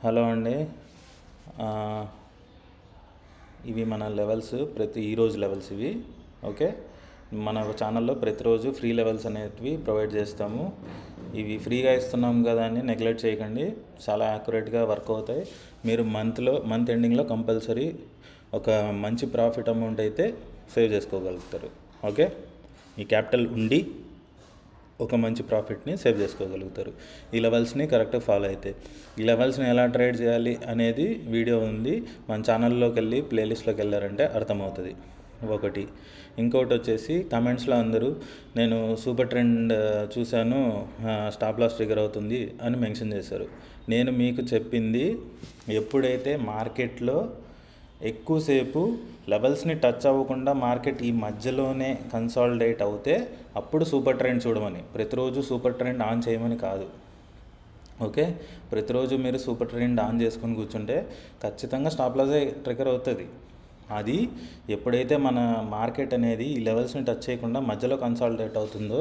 Hello అండి. ఇవి మన లెవెల్స్ ఈరోజు లెవెల్స్ ఇవి. ఓకే, మన ఛానల్లో ప్రతిరోజు ఫ్రీ లెవెల్స్ అనేటివి ప్రొవైడ్ చేస్తాము. ఇవి ఫ్రీగా ఇస్తున్నాం కదా అని నెగ్లెక్ట్ చేయకండి, చాలా యాక్యురేట్గా వర్క్ అవుతాయి. మీరు మంత్ ఎండింగ్లో కంపల్సరీ ఒక మంచి ప్రాఫిట్ అమౌంట్ అయితే సేవ్ చేసుకోగలుగుతారు. ఓకే, ఈ క్యాపిటల్ ఉండి ఒక మంచి ప్రాఫిట్ని సేవ్ చేసుకోగలుగుతారు ఈ లెవెల్స్ని కరెక్ట్గా ఫాలో అయితే. ఈ లెవెల్స్ని ఎలా ట్రేడ్ చేయాలి అనేది వీడియో ఉంది, మన ఛానల్లోకి వెళ్ళి ప్లేలిస్ట్లోకి వెళ్ళారంటే అర్థమవుతుంది. ఒకటి. ఇంకొకటి వచ్చేసి కమెంట్స్లో అందరూ నేను సూపర్ ట్రెండ్ చూశాను, స్టాప్ లాస్ ట్రిగర్ అవుతుంది అని మెన్షన్ చేశారు. నేను మీకు చెప్పింది, ఎప్పుడైతే మార్కెట్లో ఎక్కువసేపు లెవెల్స్ని టచ్ అవ్వకుండా మార్కెట్ ఈ మధ్యలోనే కన్సాలిడేట్ అవుతే అప్పుడు సూపర్ ట్రెండ్ చూడమని, ప్రతిరోజు సూపర్ ట్రెండ్ ఆన్ చేయమని కాదు. ఓకే, ప్రతిరోజు మీరు సూపర్ ట్రెండ్ ఆన్ చేసుకుని కూర్చుంటే ఖచ్చితంగా స్టాప్ లాస్ ట్రిగర్ అవుతుంది. అది ఎప్పుడైతే మన మార్కెట్ అనేది ఈ లెవెల్స్ని టచ్ చేయకుండా మధ్యలో కన్సాలిడేట్ అవుతుందో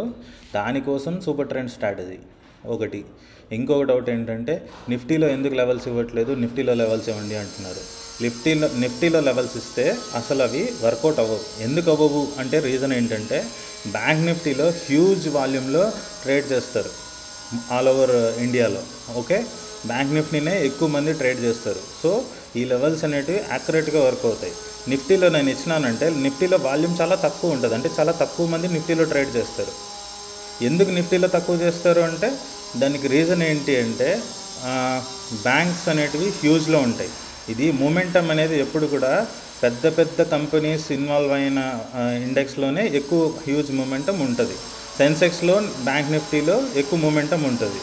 దానికోసం సూపర్ ట్రెండ్ స్ట్రాటజీ ఒకటి. ఇంకొక డౌట్ ఏంటంటే నిఫ్టీలో ఎందుకు లెవెల్స్ ఇవ్వట్లేదు, నిఫ్టీలో లెవెల్స్ ఇవ్వండి అంటున్నారు. నిఫ్టీలో లెవెల్స్ ఇస్తే అసలు అవి వర్కౌట్ అవ్వవు. ఎందుకు అవ్వవు అంటే రీజన్ ఏంటంటే, బ్యాంక్ నిఫ్టీలో హ్యూజ్ వాల్యూమ్లో ట్రేడ్ చేస్తారు ఆల్ ఓవర్ ఇండియాలో. ఓకే, బ్యాంక్ నిఫ్టీనే ఎక్కువ మంది ట్రేడ్ చేస్తారు. సో ఈ లెవెల్స్ అనేటివి యాక్యురేట్గా వర్క్ అవుతాయి. నిఫ్టీలో నేను ఇచ్చినానంటే నిఫ్టీలో వాల్యూమ్ చాలా తక్కువ ఉంటుంది, అంటే చాలా తక్కువ మంది నిఫ్టీలో ట్రేడ్ చేస్తారు. ఎందుకు నిఫ్టీలో తక్కువ చేస్తారు అంటే దానికి రీజన్ ఏంటి అంటే, బ్యాంక్స్ అనేటివి హ్యూజ్లో ఉంటాయి. ఇది మూమెంటం అనేది ఎప్పుడు కూడా పెద్ద పెద్ద కంపెనీస్ ఇన్వాల్వ్ అయిన ఇండెక్స్లోనే ఎక్కువ హ్యూజ్ మూమెంటం ఉంటుంది. సెన్సెక్స్లో, బ్యాంక్ నిఫ్టీలో ఎక్కువ మూమెంటం ఉంటుంది.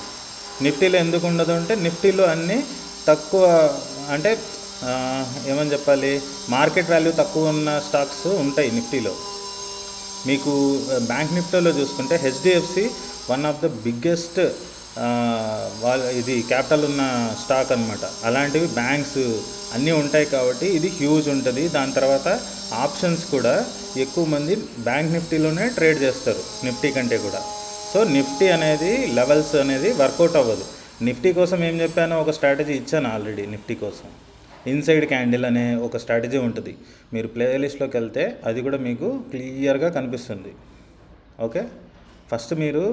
నిఫ్టీలో ఎందుకు ఉండదు అంటే నిఫ్టీలో అన్నీ తక్కువ, అంటే ఏమని చెప్పాలి, మార్కెట్ వాల్యూ తక్కువ ఉన్న స్టాక్స్ ఉంటాయి నిఫ్టీలో. మీకు బ్యాంక్ నిఫ్టీలో చూసుకుంటే HDFC one of the biggest ఇది క్యాపిటల్ ఉన్న స్టాక్ అనమాట. అలాంటివి బ్యాంక్స్ అన్నీ ఉంటాయి కాబట్టి ఇది హ్యూజ్ ఉంటుంది. దాని తర్వాత ఆప్షన్స్ కూడా ఎక్కువ మంది బ్యాంక్ నిఫ్టీలోనే ట్రేడ్ చేస్తారు నిఫ్టీ కంటే కూడా. సో నిఫ్టీ అనేది లెవెల్స్ అనేది వర్కౌట్ అవ్వదు. నిఫ్టీ కోసం ఏం చెప్పానో ఒక స్ట్రాటజీ ఇచ్చాను ఆల్రెడీ. నిఫ్టీ కోసం ఇన్సైడ్ క్యాండిల్ అనే ఒక స్ట్రాటజీ ఉంటుంది, మీరు ప్లేలిస్ట్లోకి వెళ్తే అది కూడా మీకు క్లియర్గా కనిపిస్తుంది. ఓకే, ఫస్ట్ మీరు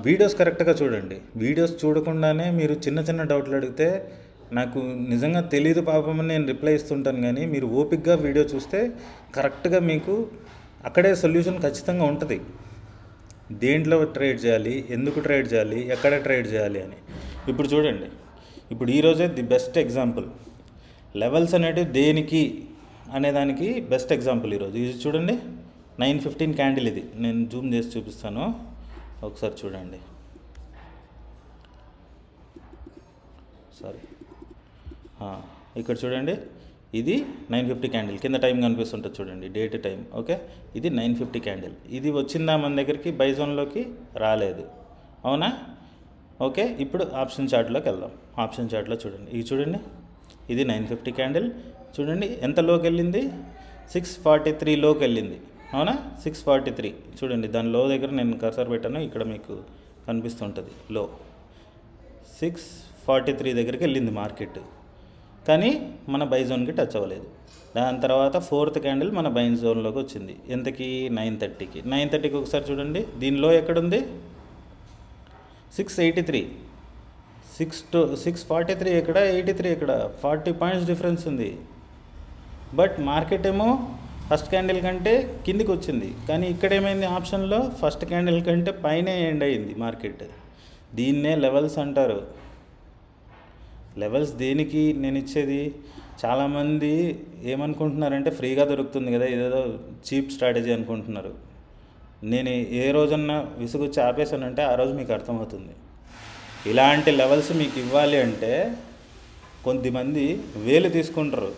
వీడియోస్ కరెక్ట్గా చూడండి. వీడియోస్ చూడకుండానే మీరు చిన్న చిన్న డౌట్లు అడిగితే నాకు నిజంగా తెలియదు పాపం అని నేను రిప్లై ఇస్తుంటాను. కానీ మీరు ఓపిక్గా వీడియో చూస్తే కరెక్ట్గా మీకు అక్కడే సొల్యూషన్ ఖచ్చితంగా ఉంటుంది. దేంట్లో ట్రేడ్ చేయాలి, ఎందుకు ట్రేడ్ చేయాలి, ఎక్కడ ట్రేడ్ చేయాలి అని. ఇప్పుడు చూడండి, ఇప్పుడు ఈరోజే ది బెస్ట్ ఎగ్జాంపుల్. లెవెల్స్ అనేటివి దేనికి అనేదానికి బెస్ట్ ఎగ్జాంపుల్ ఈరోజు. ఇది చూడండి, 9:15 క్యాండిల్. ఇది నేను జూమ్ చేసి చూపిస్తాను, ఒకసారి చూడండి. సారీ, ఇక్కడ చూడండి, ఇది 9:50 క్యాండిల్. కింద టైం కనిపిస్తుంటుంది చూడండి, డేట్ టైం. ఓకే, ఇది 9:50 క్యాండిల్. ఇది వచ్చిందా మన దగ్గరికి, బై జోన్లోకి రాలేదు, అవునా? ఓకే, ఇప్పుడు ఆప్షన్ చార్ట్లోకి వెళ్దాం. ఆప్షన్ చార్ట్లో చూడండి, ఇది చూడండి, ఇది 9:50 క్యాండిల్. చూడండి ఎంత లోకి వెళ్ళింది, 643 లోకి వెళ్ళింది, అవునా? 643 చూడండి, దాని లో దగ్గర నేను కర్సర్ పెట్టాను, ఇక్కడ మీకు కనిపిస్తుంటుంది. లో 643 దగ్గరికి వెళ్ళింది మార్కెట్, కానీ మన బై జోన్కి టచ్ అవ్వలేదు. దాని తర్వాత 4th క్యాండిల్ మన బై జోన్లోకి వచ్చింది. ఎంతకి, 9:30కి. 9:30కి ఒకసారి చూడండి, దీనిలో ఎక్కడుంది, 683. 643 ఎక్కడ, 83 ఎక్కడ, 40 పాయింట్స్ డిఫరెన్స్ ఉంది. బట్ మార్కెట్ ఏమో ఫస్ట్ క్యాండిల్ కంటే కిందికి వచ్చింది, కానీ ఇక్కడ ఏమైంది, ఆప్షన్లో ఫస్ట్ క్యాండిల్ కంటే పైనే ఎండ్ అయింది మార్కెట్. దీన్నే లెవెల్స్ అంటారు. లెవెల్స్ దేనికి నేను ఇచ్చేది, చాలామంది ఏమనుకుంటున్నారంటే ఫ్రీగా దొరుకుతుంది కదా, ఇదేదో చీప్ స్ట్రాటజీ అనుకుంటున్నారు. నేను ఏ రోజన్నా విసుగొచ్చి ఆపేసానంటే ఆ రోజు మీకు అర్థమవుతుంది. ఇలాంటి లెవెల్స్ మీకు ఇవ్వాలి అంటే కొంతమంది వేలు తీసుకుంటారు,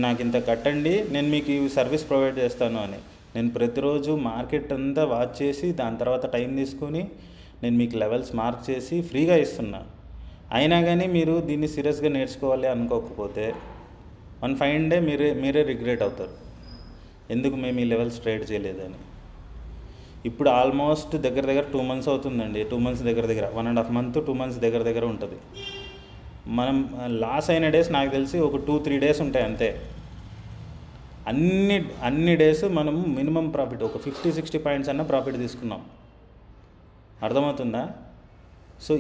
నాకు ఇంత కట్టండి నేను మీకు ఈ సర్వీస్ ప్రొవైడ్ చేస్తాను అని. నేను ప్రతిరోజు మార్కెట్ అంతా వాచ్ చేసి దాని తర్వాత టైం తీసుకొని నేను మీకు లెవెల్స్ మార్క్ చేసి ఫ్రీగా ఇస్తున్నా. అయినా కానీ మీరు దీన్ని సీరియస్గా నేర్చుకోవాలి అనుకోకపోతే వన్ ఫైన్ డే మీరే రిగ్రెట్ అవుతారు, ఎందుకు మేము ఈ లెవెల్స్ ట్రేడ్ చేయలేదని. ఇప్పుడు ఆల్మోస్ట్ దగ్గర 2 months అవుతుందండి. 2 months దగ్గర 1.5 month 2 months దగ్గర ఉంటుంది. మనం లాస్ అయిన డేస్ నాకు తెలిసి ఒక 2-3 డేస్ ఉంటాయి అంతే. అన్ని డేస్ మనం మినిమం ప్రాఫిట్ ఒక 50-60 పాయింట్స్ అన్న ప్రాఫిట్ తీసుకున్నాం. అర్థమవుతుందా? సో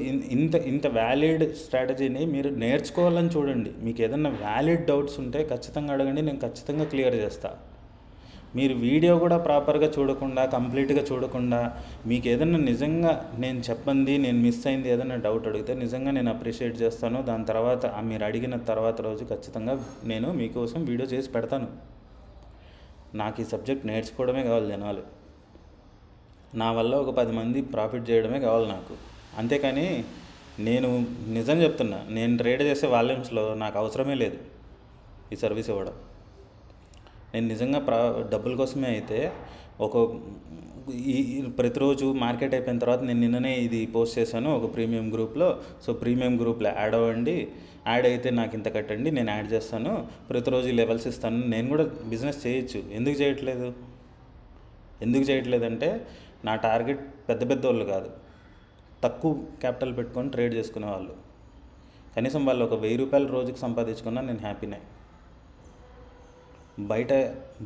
ఇంత వ్యాలిడ్ స్ట్రాటజీని మీరు నేర్చుకోవాలని చూడండి. మీకు ఏదన్నా వ్యాలిడ్ డౌట్స్ ఉంటే ఖచ్చితంగా అడగండి, నేను ఖచ్చితంగా క్లియర్ చేస్తా. మీరు వీడియో కూడా ప్రాపర్గా చూడకుండా, కంప్లీట్గా చూడకుండా, మీకు ఏదన్నా నిజంగా నేను చెప్పండి, నేను మిస్ అయింది ఏదైనా డౌట్ అడిగితే నిజంగా నేను అప్రిషియేట్ చేస్తాను. దాని తర్వాత మీరు అడిగిన తర్వాత రోజు ఖచ్చితంగా నేను మీకోసం వీడియో చేసి పెడతాను. నాకు ఈ సబ్జెక్ట్ నేర్చుకోవడమే కావాలి జనాలు. నా వల్ల ఒక 10 మంది ప్రాఫిట్ చేయడమే కావాలి నాకు. అంతేకాని నేను నిజం చెప్తున్నా, నేను ట్రేడ్ చేసే వాల్యూమ్స్లో నాకు అవసరమే లేదు ఈ సర్వీస్ ఇవ్వడం. నేను నిజంగా డబ్బుల కోసమే అయితే ప్రతిరోజు మార్కెట్ అయిపోయిన తర్వాత నేను నిన్ననే ఇది పోస్ట్ చేశాను ఒక ప్రీమియం గ్రూప్లో. సో ప్రీమియం గ్రూప్లో యాడ్ అవ్వండి, యాడ్ అయితే నాకు ఇంత కట్టండి, నేను యాడ్ చేస్తాను, ప్రతిరోజు లెవెల్స్ ఇస్తాను. నేను కూడా బిజినెస్ చేయొచ్చు. ఎందుకు చేయట్లేదంటే నా టార్గెట్ పెద్ద వాళ్ళు కాదు, తక్కువ క్యాపిటల్ పెట్టుకొని ట్రేడ్ చేసుకునే వాళ్ళు. కనీసం వాళ్ళు ఒక 1000 రూపాయలు రోజుకి సంపాదించుకున్నా నేను హ్యాపీనే.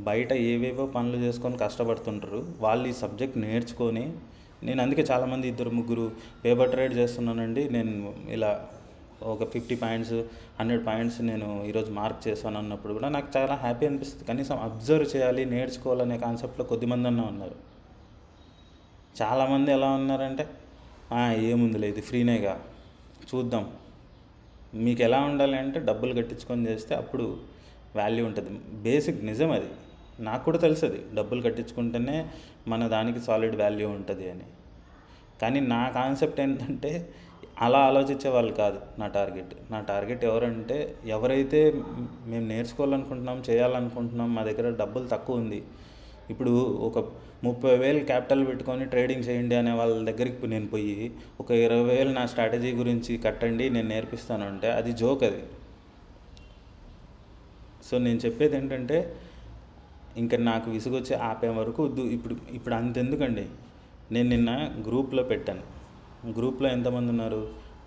బయట ఏవేవో పనులు చేసుకొని కష్టపడుతుంటారు వాళ్ళు. ఈ సబ్జెక్ట్ నేర్చుకొని, నేను అందుకే చాలామంది 2-3 పేపర్ ట్రేడ్ చేస్తున్నానండి, నేను ఇలా ఒక 50 పాయింట్స్ 100 పాయింట్స్ నేను ఈరోజు మార్క్ చేశాను అన్నప్పుడు కూడా నాకు చాలా హ్యాపీ అనిపిస్తుంది. కనీసం అబ్జర్వ్ చేయాలి, నేర్చుకోవాలనే కాన్సెప్ట్లో కొద్దిమంది అన్నా ఉన్నారు. చాలామంది ఎలా ఉన్నారంటే ఏముందిలే ఇది ఫ్రీనేగా చూద్దాం. మీకు ఎలా ఉండాలి అంటే డబ్బులు కట్టించుకొని చేస్తే అప్పుడు వాల్యూ ఉంటుంది. బేసిక్ నిజం అది, నాకు కూడా తెలుసు. డబ్బులు కట్టించుకుంటేనే మన దానికి సాలిడ్ వాల్యూ ఉంటుంది అని. కానీ నా కాన్సెప్ట్ ఏంటంటే అలా ఆలోచించే వాళ్ళు కాదు నా టార్గెట్ ఎవరంటే, ఎవరైతే మేము నేర్చుకోవాలనుకుంటున్నాం, చేయాలనుకుంటున్నాం, మా దగ్గర డబ్బులు తక్కువ ఉంది, ఇప్పుడు ఒక 30,000 క్యాపిటల్ పెట్టుకొని ట్రేడింగ్ చేయండి అనే వాళ్ళ దగ్గరికి నేను పోయి ఒక 20,000 నా స్ట్రాటజీ గురించి కట్టండి నేను నేర్పిస్తాను అంటే అది జోక్ అది. సో నేను చెప్పేది ఏంటంటే, ఇంకా నాకు విసుగొచ్చి ఆపే వరకు వద్దు. ఇప్పుడు అంతెందుకండి, నేను నిన్న గ్రూప్లో పెట్టాను. గ్రూప్లో ఎంతమంది ఉన్నారు?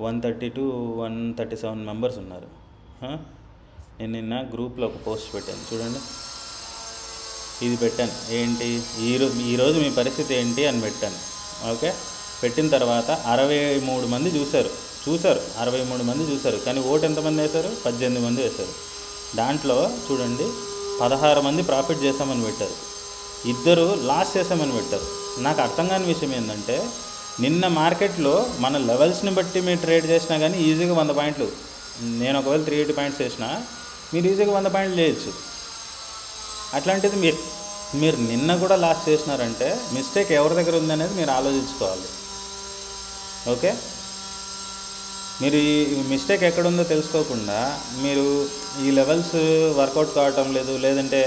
130-137 మెంబర్స్ ఉన్నారు. నేను నిన్న గ్రూప్లో ఒక పోస్ట్ పెట్టాను చూడండి. ఇది పెట్టాను ఏంటి, ఈరోజు మీ పరిస్థితి ఏంటి అని పెట్టాను. ఓకే, పెట్టిన తర్వాత 63 మంది చూశారు. 63 మంది చూశారు. కానీ ఓటు ఎంతమంది వేశారు? 18 మంది వేశారు. దాంట్లో చూడండి 16 మంది ప్రాఫిట్ చేశామని పెట్టారు, 2 లాస్ చేశామని పెట్టారు. నాకు అర్థం కాని విషయం ఏంటంటే, నిన్న మార్కెట్లో మన లెవెల్స్ని బట్టి మీరు ట్రేడ్ చేసినా కానీ ఈజీగా 100 పాయింట్లు, నేను ఒకవేళ 380 పాయింట్స్ చేసినా మీరు ఈజీగా 100 పాయింట్లు చేయొచ్చు. అట్లాంటిది మీరు నిన్న కూడా లాస్ చేసినారంటే మిస్టేక్ ఎవరి దగ్గర ఉందనేది మీరు ఆలోచించుకోవాలి. ఓకే, మీరు ఈ మిస్టేక్ ఎక్కడుందో తెలుసుకోకుండా మీరు ఈ లెవెల్స్ వర్కౌట్ కావటం లేదు, లేదంటే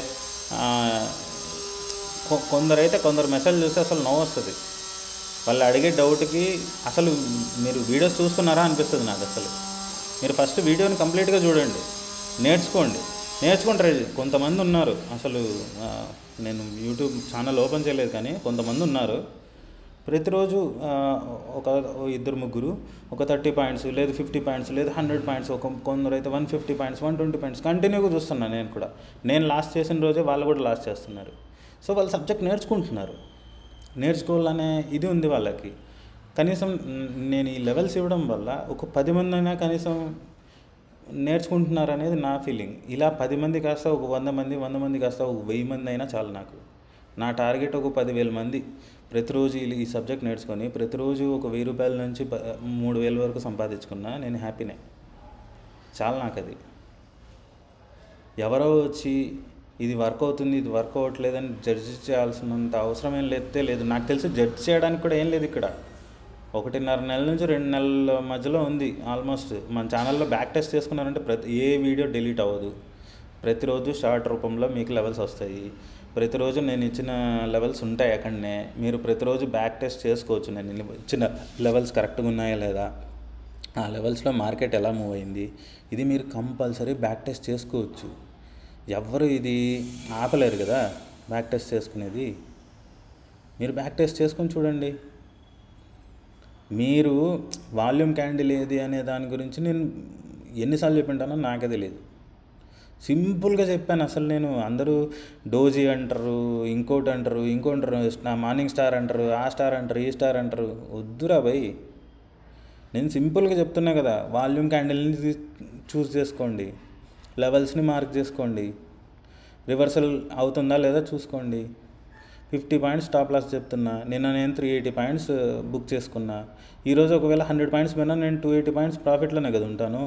కొందరు మెసేజ్ చూస్తే అసలు నవ్వు వస్తుంది. వాళ్ళు అడిగే డౌట్కి అసలు మీరు వీడియోస్ చూస్తున్నారా అనిపిస్తుంది నాకు. అసలు మీరు ఫస్ట్ వీడియోని కంప్లీట్గా చూడండి, నేర్చుకొని ట్రై చేయండి. కొంతమంది ఉన్నారు, అసలు నేను యూట్యూబ్ ఛానల్ ఓపెన్ చేయలేదు కానీ కొంతమంది ఉన్నారు, ప్రతిరోజు ఒక 2-3 ఒక 30 పాయింట్స్ లేదు 50 పాయింట్స్ లేదు 100 పాయింట్స్, కొందరైతే 150 పాయింట్స్ 120 పాయింట్స్ కంటిన్యూగా చూస్తున్నాను. నేను లాస్ట్ చేసిన రోజే వాళ్ళు కూడా లాస్ట్ చేస్తున్నారు. సో వాళ్ళు సబ్జెక్ట్ నేర్చుకోవాలనే ఇది ఉంది వాళ్ళకి. కనీసం నేను ఈ లెవెల్స్ ఇవ్వడం వల్ల ఒక 10 మంది అయినా కనీసం నేర్చుకుంటున్నారు అనేది నా ఫీలింగ్. ఇలా 10 మంది కాస్త ఒక 100 మంది కాస్త ఒక 1000 మంది అయినా చాలు నాకు. నా టార్గెట్ ఒక 10,000 మంది ప్రతిరోజు ఈ సబ్జెక్ట్ నేర్చుకొని ప్రతిరోజు ఒక 1000 రూపాయల నుంచి 3,000 వరకు సంపాదించుకున్నా నేను హ్యాపీనే, చాలు నాకు అది. ఎవరో వచ్చి ఇది వర్క్ అవుతుంది ఇది వర్క్ అవ్వట్లేదని జడ్జి చేయాల్సినంత అవసరం ఏం లేదు. నాకు తెలిసి జడ్జ్ చేయడానికి కూడా ఏం లేదు ఇక్కడ. 1.5 నెలల నుంచి 2 నెలల మధ్యలో ఉంది ఆల్మోస్ట్. మన ఛానల్లో బ్యాక్ టెస్ట్ చేసుకున్నారంటే ఏ వీడియో డిలీట్ అవ్వదు. ప్రతిరోజు షార్ట్ రూపంలో మీకు లెవెల్స్ వస్తాయి. ప్రతిరోజు నేను ఇచ్చిన లెవెల్స్ ఉంటాయి అక్కడనే. మీరు ప్రతిరోజు బ్యాక్ టెస్ట్ చేసుకోవచ్చు. నేను ఇచ్చిన లెవెల్స్ కరెక్ట్గా ఉన్నాయా లేదా, ఆ లెవెల్స్లో మార్కెట్ ఎలా మూవ్ అయింది, ఇది మీరు కంపల్సరీ బ్యాక్ టెస్ట్ చేసుకోవచ్చు. ఎవ్వరు ఇది ఆపలేరు కదా బ్యాక్ టెస్ట్ చేసుకునేది. మీరు బ్యాక్ టెస్ట్ చేసుకొని చూడండి. మీరు వాల్యూమ్ క్యాండిల్ ఏది అనే దాని గురించి నేను ఎన్నిసార్లు చెప్పింటానో నాకే తెలియదు. సింపుల్గా చెప్పాను. అసలు నేను అందరూ డోజీ అంటారు, ఇంకోటి అంటారు, మార్నింగ్ స్టార్ అంటారు, ఆ స్టార్ అంటారు, ఈ స్టార్ అంటారు. వద్దురా భయ్, నేను సింపుల్గా చెప్తున్నా కదా. వాల్యూమ్ క్యాండిల్ని చూస్ చేసుకోండి, లెవెల్స్ని మార్క్ చేసుకోండి, రివర్సల్ అవుతుందా లేదా చూసుకోండి. 50 పాయింట్స్ స్టాప్ లాస్ చెప్తున్నా. నిన్న నేను 380 పాయింట్స్ బుక్ చేసుకున్నా. ఈరోజు ఒకవేళ 100 పాయింట్స్ పోయినా నేను 280 పాయింట్స్ ప్రాఫిట్లోనే కదా ఉంటాను.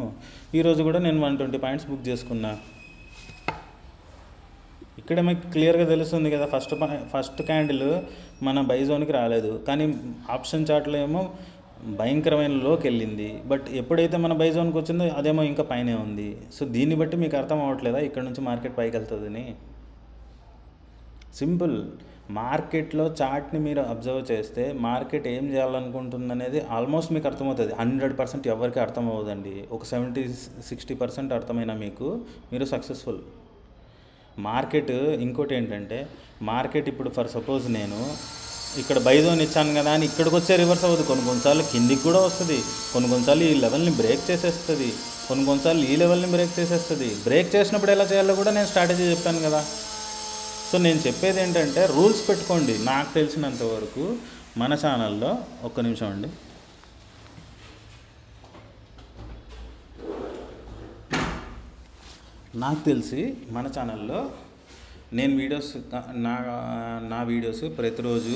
ఈరోజు కూడా నేను 120 పాయింట్స్ బుక్ చేసుకున్నా. ఇక్కడ మీకు క్లియర్గా తెలుస్తుంది కదా. ఫస్ట్ క్యాండిల్ మన బై జోన్కి రాలేదు, కానీ ఆప్షన్ చార్ట్లో ఏమో భయంకరమైన లోకి వెళ్ళింది. బట్ ఎప్పుడైతే మన బై జోన్కి వచ్చిందో అదేమో ఇంకా పైనే ఉంది. సో దీన్ని బట్టి మీకు అర్థం అవ్వట్లేదా ఇక్కడ నుంచి మార్కెట్ పైకి వెళ్తుందని? సింపుల్. మార్కెట్లో చార్ట్ని మీరు అబ్జర్వ్ చేస్తే మార్కెట్ ఏం చేయాలనుకుంటుంది ఆల్మోస్ట్ మీకు అర్థమవుతుంది. 100% ఎవరికి అర్థం అవ్వదండి. ఒక 70-60% అర్థమైనా మీరు సక్సెస్ఫుల్. మార్కెట్ ఇంకోటి ఏంటంటే, మార్కెట్ ఇప్పుడు ఫర్ సపోజ్ నేను ఇక్కడ బై జోన్ ఇచ్చాను కదా అని ఇక్కడికి వచ్చే రివర్స్ అవ్వదు. కొన్నిసార్లు కిందికి కూడా వస్తుంది, కొన్నిసార్లు ఈ లెవెల్ని బ్రేక్ చేసేస్తుంది, కొన్నిసార్లు ఈ లెవెల్ని బ్రేక్ చేసేస్తుంది. బ్రేక్ చేసినప్పుడు ఎలా చేయాలో కూడా నేను స్ట్రాటజీ చెప్పాను కదా. సో నేను చెప్పేది ఏంటంటే, రూల్స్ పెట్టుకోండి. నాకు తెలిసినంత వరకు మన ఛానల్లో ఒక్క నిమిషం అండి, నాకు తెలిసి మన ఛానల్లో నేను వీడియోస్ నా వీడియోస్ ప్రతిరోజు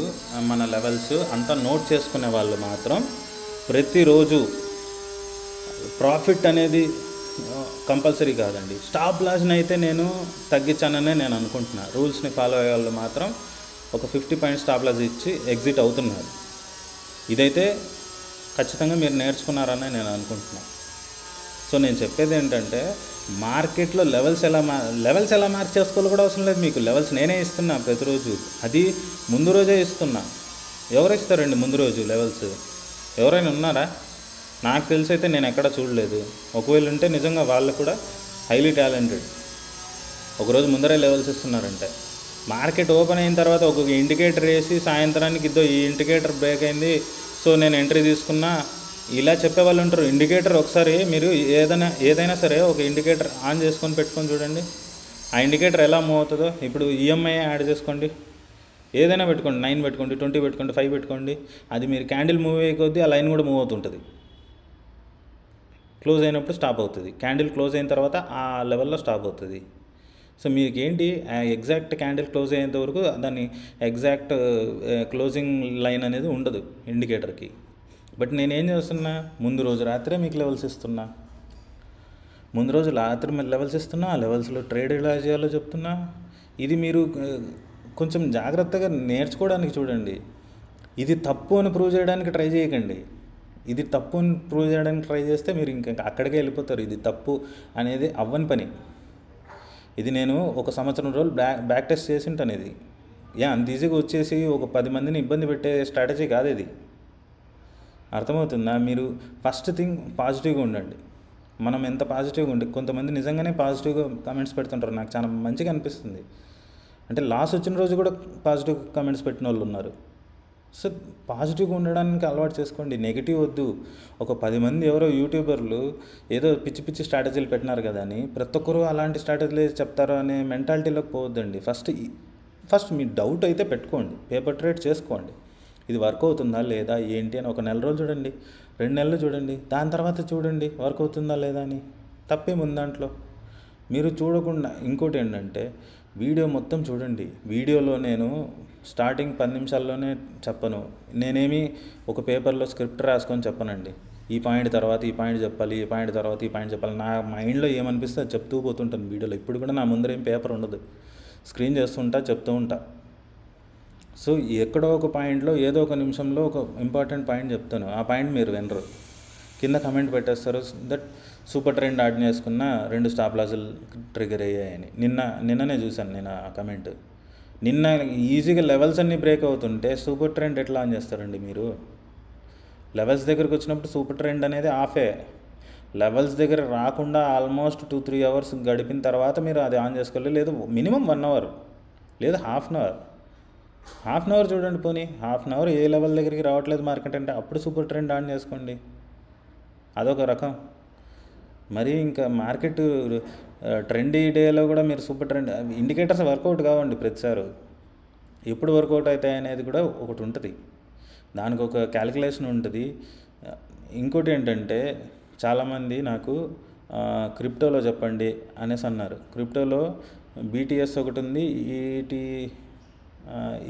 మన లెవెల్స్ అంతా నోట్ చేసుకునే వాళ్ళు మాత్రం ప్రతిరోజు ప్రాఫిట్ అనేది కంపల్సరీ కాదండి. స్టాప్ లాస్ని అయితే నేను తగ్గించాననే నేను అనుకుంటున్నా. రూల్స్ని ఫాలో అయ్యే వాళ్ళు మాత్రం ఒక 50 పాయింట్స్ స్టాప్ లాస్ ఇచ్చి ఎగ్జిట్ అవుతున్నారు. ఇదైతే ఖచ్చితంగా మీరు నేర్చుకున్నారని నేను అనుకుంటున్నాను. సో నేను చెప్పేది ఏంటంటే, మార్కెట్లో లెవెల్స్ ఎలా మార్క్ చేసుకోవాలో కూడా అవసరం లేదు మీకు. లెవెల్స్ నేనే ఇస్తున్నా ప్రతిరోజు. అది ముందు రోజే ఇస్తున్నా. ఎవరు ఇస్తారండి ముందు రోజు లెవెల్స్? ఎవరైనా ఉన్నారా? నాకు తెలిసి అయితే నేను ఎక్కడ చూడలేదు. ఒకవేళ ఉంటే నిజంగా వాళ్ళు కూడా హైలీ టాలెంటెడ్. ఒకరోజు ముందరే లెవెల్స్ ఇస్తున్నారంటే, మార్కెట్ ఓపెన్ అయిన తర్వాత ఒక్కొక్క ఇండికేటర్ వేసి సాయంత్రానికి ఈ ఇండికేటర్ బ్రేక్ అయింది, సో నేను ఎంట్రీ తీసుకున్నా, ఇలా చెప్పేవాళ్ళు ఉంటారు. ఇండికేటర్ ఒకసారి మీరు ఏదైనా సరే ఒక ఇండికేటర్ ఆన్ చేసుకొని పెట్టుకొని చూడండి, ఆ ఇండికేటర్ ఎలా మూవ్ అవుతుందో. ఇప్పుడు ఈఎంఐ యాడ్ చేసుకోండి, ఏదైనా పెట్టుకోండి, 9 పెట్టుకోండి, 20 పెట్టుకోండి, 5 పెట్టుకోండి. అది మీరు క్యాండిల్ మూవ్ అయ్యకొద్దీ ఆ లైన్ కూడా మూవ్ అవుతుంటుంది. క్లోజ్ అయినప్పుడు స్టాప్ అవుతుంది, క్యాండిల్ క్లోజ్ అయిన తర్వాత ఆ లెవెల్లో స్టాప్ అవుతుంది. సో మీకు ఏంటి, ఎగ్జాక్ట్ క్యాండిల్ క్లోజ్ అయ్యేంత వరకు దాన్ని ఎగ్జాక్ట్ క్లోజింగ్ లైన్ అనేది ఉండదు ఇండికేటర్కి. బట్ నేనేం చేస్తున్నా, ముందు రోజు రాత్రే మీకు లెవెల్స్ ఇస్తున్నా. ముందు రోజు రాత్రి లెవెల్స్ ఇస్తున్నా, ఆ లెవెల్స్లో ట్రేడ్ ఎలా చేయాలో చెప్తున్నా. ఇది మీరు కొంచెం జాగ్రత్తగా నేర్చుకోవడానికి చూడండి. ఇది తప్పు అని ప్రూవ్ చేయడానికి ట్రై చేయకండి. ఇది తప్పు అని ప్రూవ్ చేయడానికి ట్రై చేస్తే మీరు ఇంకా అక్కడికే వెళ్ళిపోతారు. ఇది తప్పు అనేది అవ్వని పని. ఇది నేను 1 సంవత్సరం రోజులు బ్యాక్ టెస్ట్ చేసి ఉంటాను. ఇది అంత ఈజీగా వచ్చేసి ఒక 10 మందిని ఇబ్బంది పెట్టే స్ట్రాటజీ కాదు ఇది. అర్థమవుతుందా? మీరు ఫస్ట్ థింగ్ పాజిటివ్గా ఉండండి. మనం ఎంత పాజిటివ్గా ఉంటే, కొంతమంది నిజంగానే పాజిటివ్గా కామెంట్స్ పెడుతుంటారు, నాకు చాలా మంచిగా అనిపిస్తుంది. అంటే లాస్ వచ్చిన రోజు కూడా పాజిటివ్ కామెంట్స్ పెట్టిన వాళ్ళు ఉన్నారు. సో పాజిటివ్గా ఉండడానికి అలవాటు చేసుకోండి, నెగిటివ్ వద్దు. ఒక 10 మంది ఎవరో యూట్యూబర్లు ఏదో పిచ్చి స్ట్రాటజీలు పెట్టినారు కదా అని ప్రతి ఒక్కరూ అలాంటి స్ట్రాటజీలు చెప్తారు అనే మెంటాలిటీలోకి పోవద్దండి. ఫస్ట్ మీ డౌట్ అయితే పెట్టుకోండి, పేపర్ ట్రేడ్ చేసుకోండి. ఇది వర్క్ అవుతుందా లేదా ఏంటి అని 1 నెల రోజులు చూడండి, 2 నెలలు చూడండి, దాని తర్వాత చూడండి వర్క్ అవుతుందా లేదా అని. తప్పేముంది దాంట్లో? మీరు చూడకుండా ఇంకోటి ఏంటంటే, వీడియో మొత్తం చూడండి. వీడియోలో నేను స్టార్టింగ్ 10 నిమిషాల్లోనే చెప్పను. నేనేమి ఒక పేపర్లో స్క్రిప్ట్ రాసుకొని చెప్పనండి. ఈ పాయింట్ తర్వాత ఈ పాయింట్ చెప్పాలి, ఈ పాయింట్ తర్వాత ఈ పాయింట్ చెప్పాలి. నా మైండ్లో ఏమనిపిస్తే అది చెప్తూ పోతుంటాను వీడియోలో. ఇప్పుడు కూడా నా ముందర ఏం పేపర్ ఉండదు, స్క్రీన్ చేస్తుంటా, చెప్తూ ఉంటా. సో ఎక్కడో ఒక పాయింట్లో ఏదో ఒక నిమిషంలో ఒక ఇంపార్టెంట్ పాయింట్ చెప్తాను. ఆ పాయింట్ మీరు వినరు, కింద కమెంట్ పెట్టేస్తారు దట్ సూపర్ ట్రెండ్ యాడ్ చేసుకున్న 2 స్టాప్ లాసులు ట్రిగర్ అయ్యాయని. నిన్ననే చూశాను నేను ఆ కమెంట్. నిన్న ఈజీగా లెవెల్స్ అన్నీ బ్రేక్ అవుతుంటే సూపర్ ట్రెండ్ ఎట్లా ఆన్ చేస్తారండి మీరు? లెవెల్స్ దగ్గరికి వచ్చినప్పుడు సూపర్ ట్రెండ్ అనేది ఆఫే. లెవెల్స్ దగ్గర రాకుండా ఆల్మోస్ట్ 2-3 అవర్స్ గడిపిన తర్వాత మీరు అది ఆన్ చేసుకోవాలి. లేదు మినిమం 1 అవర్, లేదు హాఫ్ అన్ అవర్ చూడండి. పోనీ హాఫ్ అన్ అవర్ ఏ లెవెల్ దగ్గరికి రావట్లేదు మార్కెట్ అంటే అప్పుడు సూపర్ ట్రెండ్ ఆన్ చేసుకోండి. అదొక రకం. మరి ఇంకా మార్కెట్ ట్రెండీ డేలో కూడా మీరు సూపర్ ట్రెండ్ ఇండికేటర్స్ వర్కౌట్ కావండి ప్రతిసారి. ఎప్పుడు వర్కౌట్ అవుతాయి అనేది కూడా ఒకటి ఉంటుంది, దానికి ఒక క్యాలిక్యులేషన్ ఉంటుంది. ఇంకోటి ఏంటంటే చాలామంది నాకు క్రిప్టోలో చెప్పండి అనేసి అన్నారు. క్రిప్టోలో బీటీఎస్ ఒకటి ఉంది,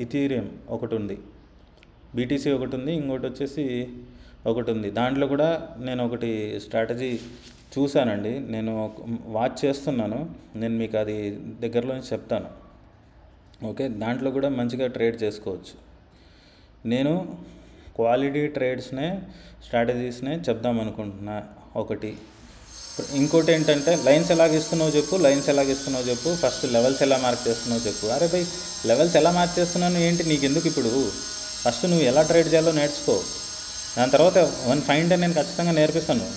ఇథీరియం ఒకటి ఉంది, బీటీసీ ఒకటి ఉంది, ఇంకోటి వచ్చేసి ఒకటి ఉంది. దాంట్లో కూడా నేను ఒకటి స్ట్రాటజీ చూశానండి, నేను వాచ్ చేస్తున్నాను, నేను మీకు అది దగ్గరలో నుంచి చెప్తాను. ఓకే, దాంట్లో కూడా మంచిగా ట్రేడ్ చేసుకోవచ్చు. నేను క్వాలిటీ ట్రేడ్స్నే స్ట్రాటజీస్నే చెప్దాం అనుకుంటున్నా ఒకటి. ఇంకోటి ఏంటంటే లైన్స్ ఎలాగిస్తున్నావు చెప్పు, ఫస్ట్ లెవెల్స్ ఎలా మార్క్ చేస్తున్నావు చెప్పు. అరే భయ్, లెవెల్స్ ఎలా మార్క్ చేస్తున్నాను ఏంటి నీకు ఎందుకు ఇప్పుడు, ఫస్ట్ నువ్వు ఎలా ట్రేడ్ చేయాలో నేర్చుకో. దాని తర్వాత 1 డే నేను ఖచ్చితంగా నేర్పిస్తాను.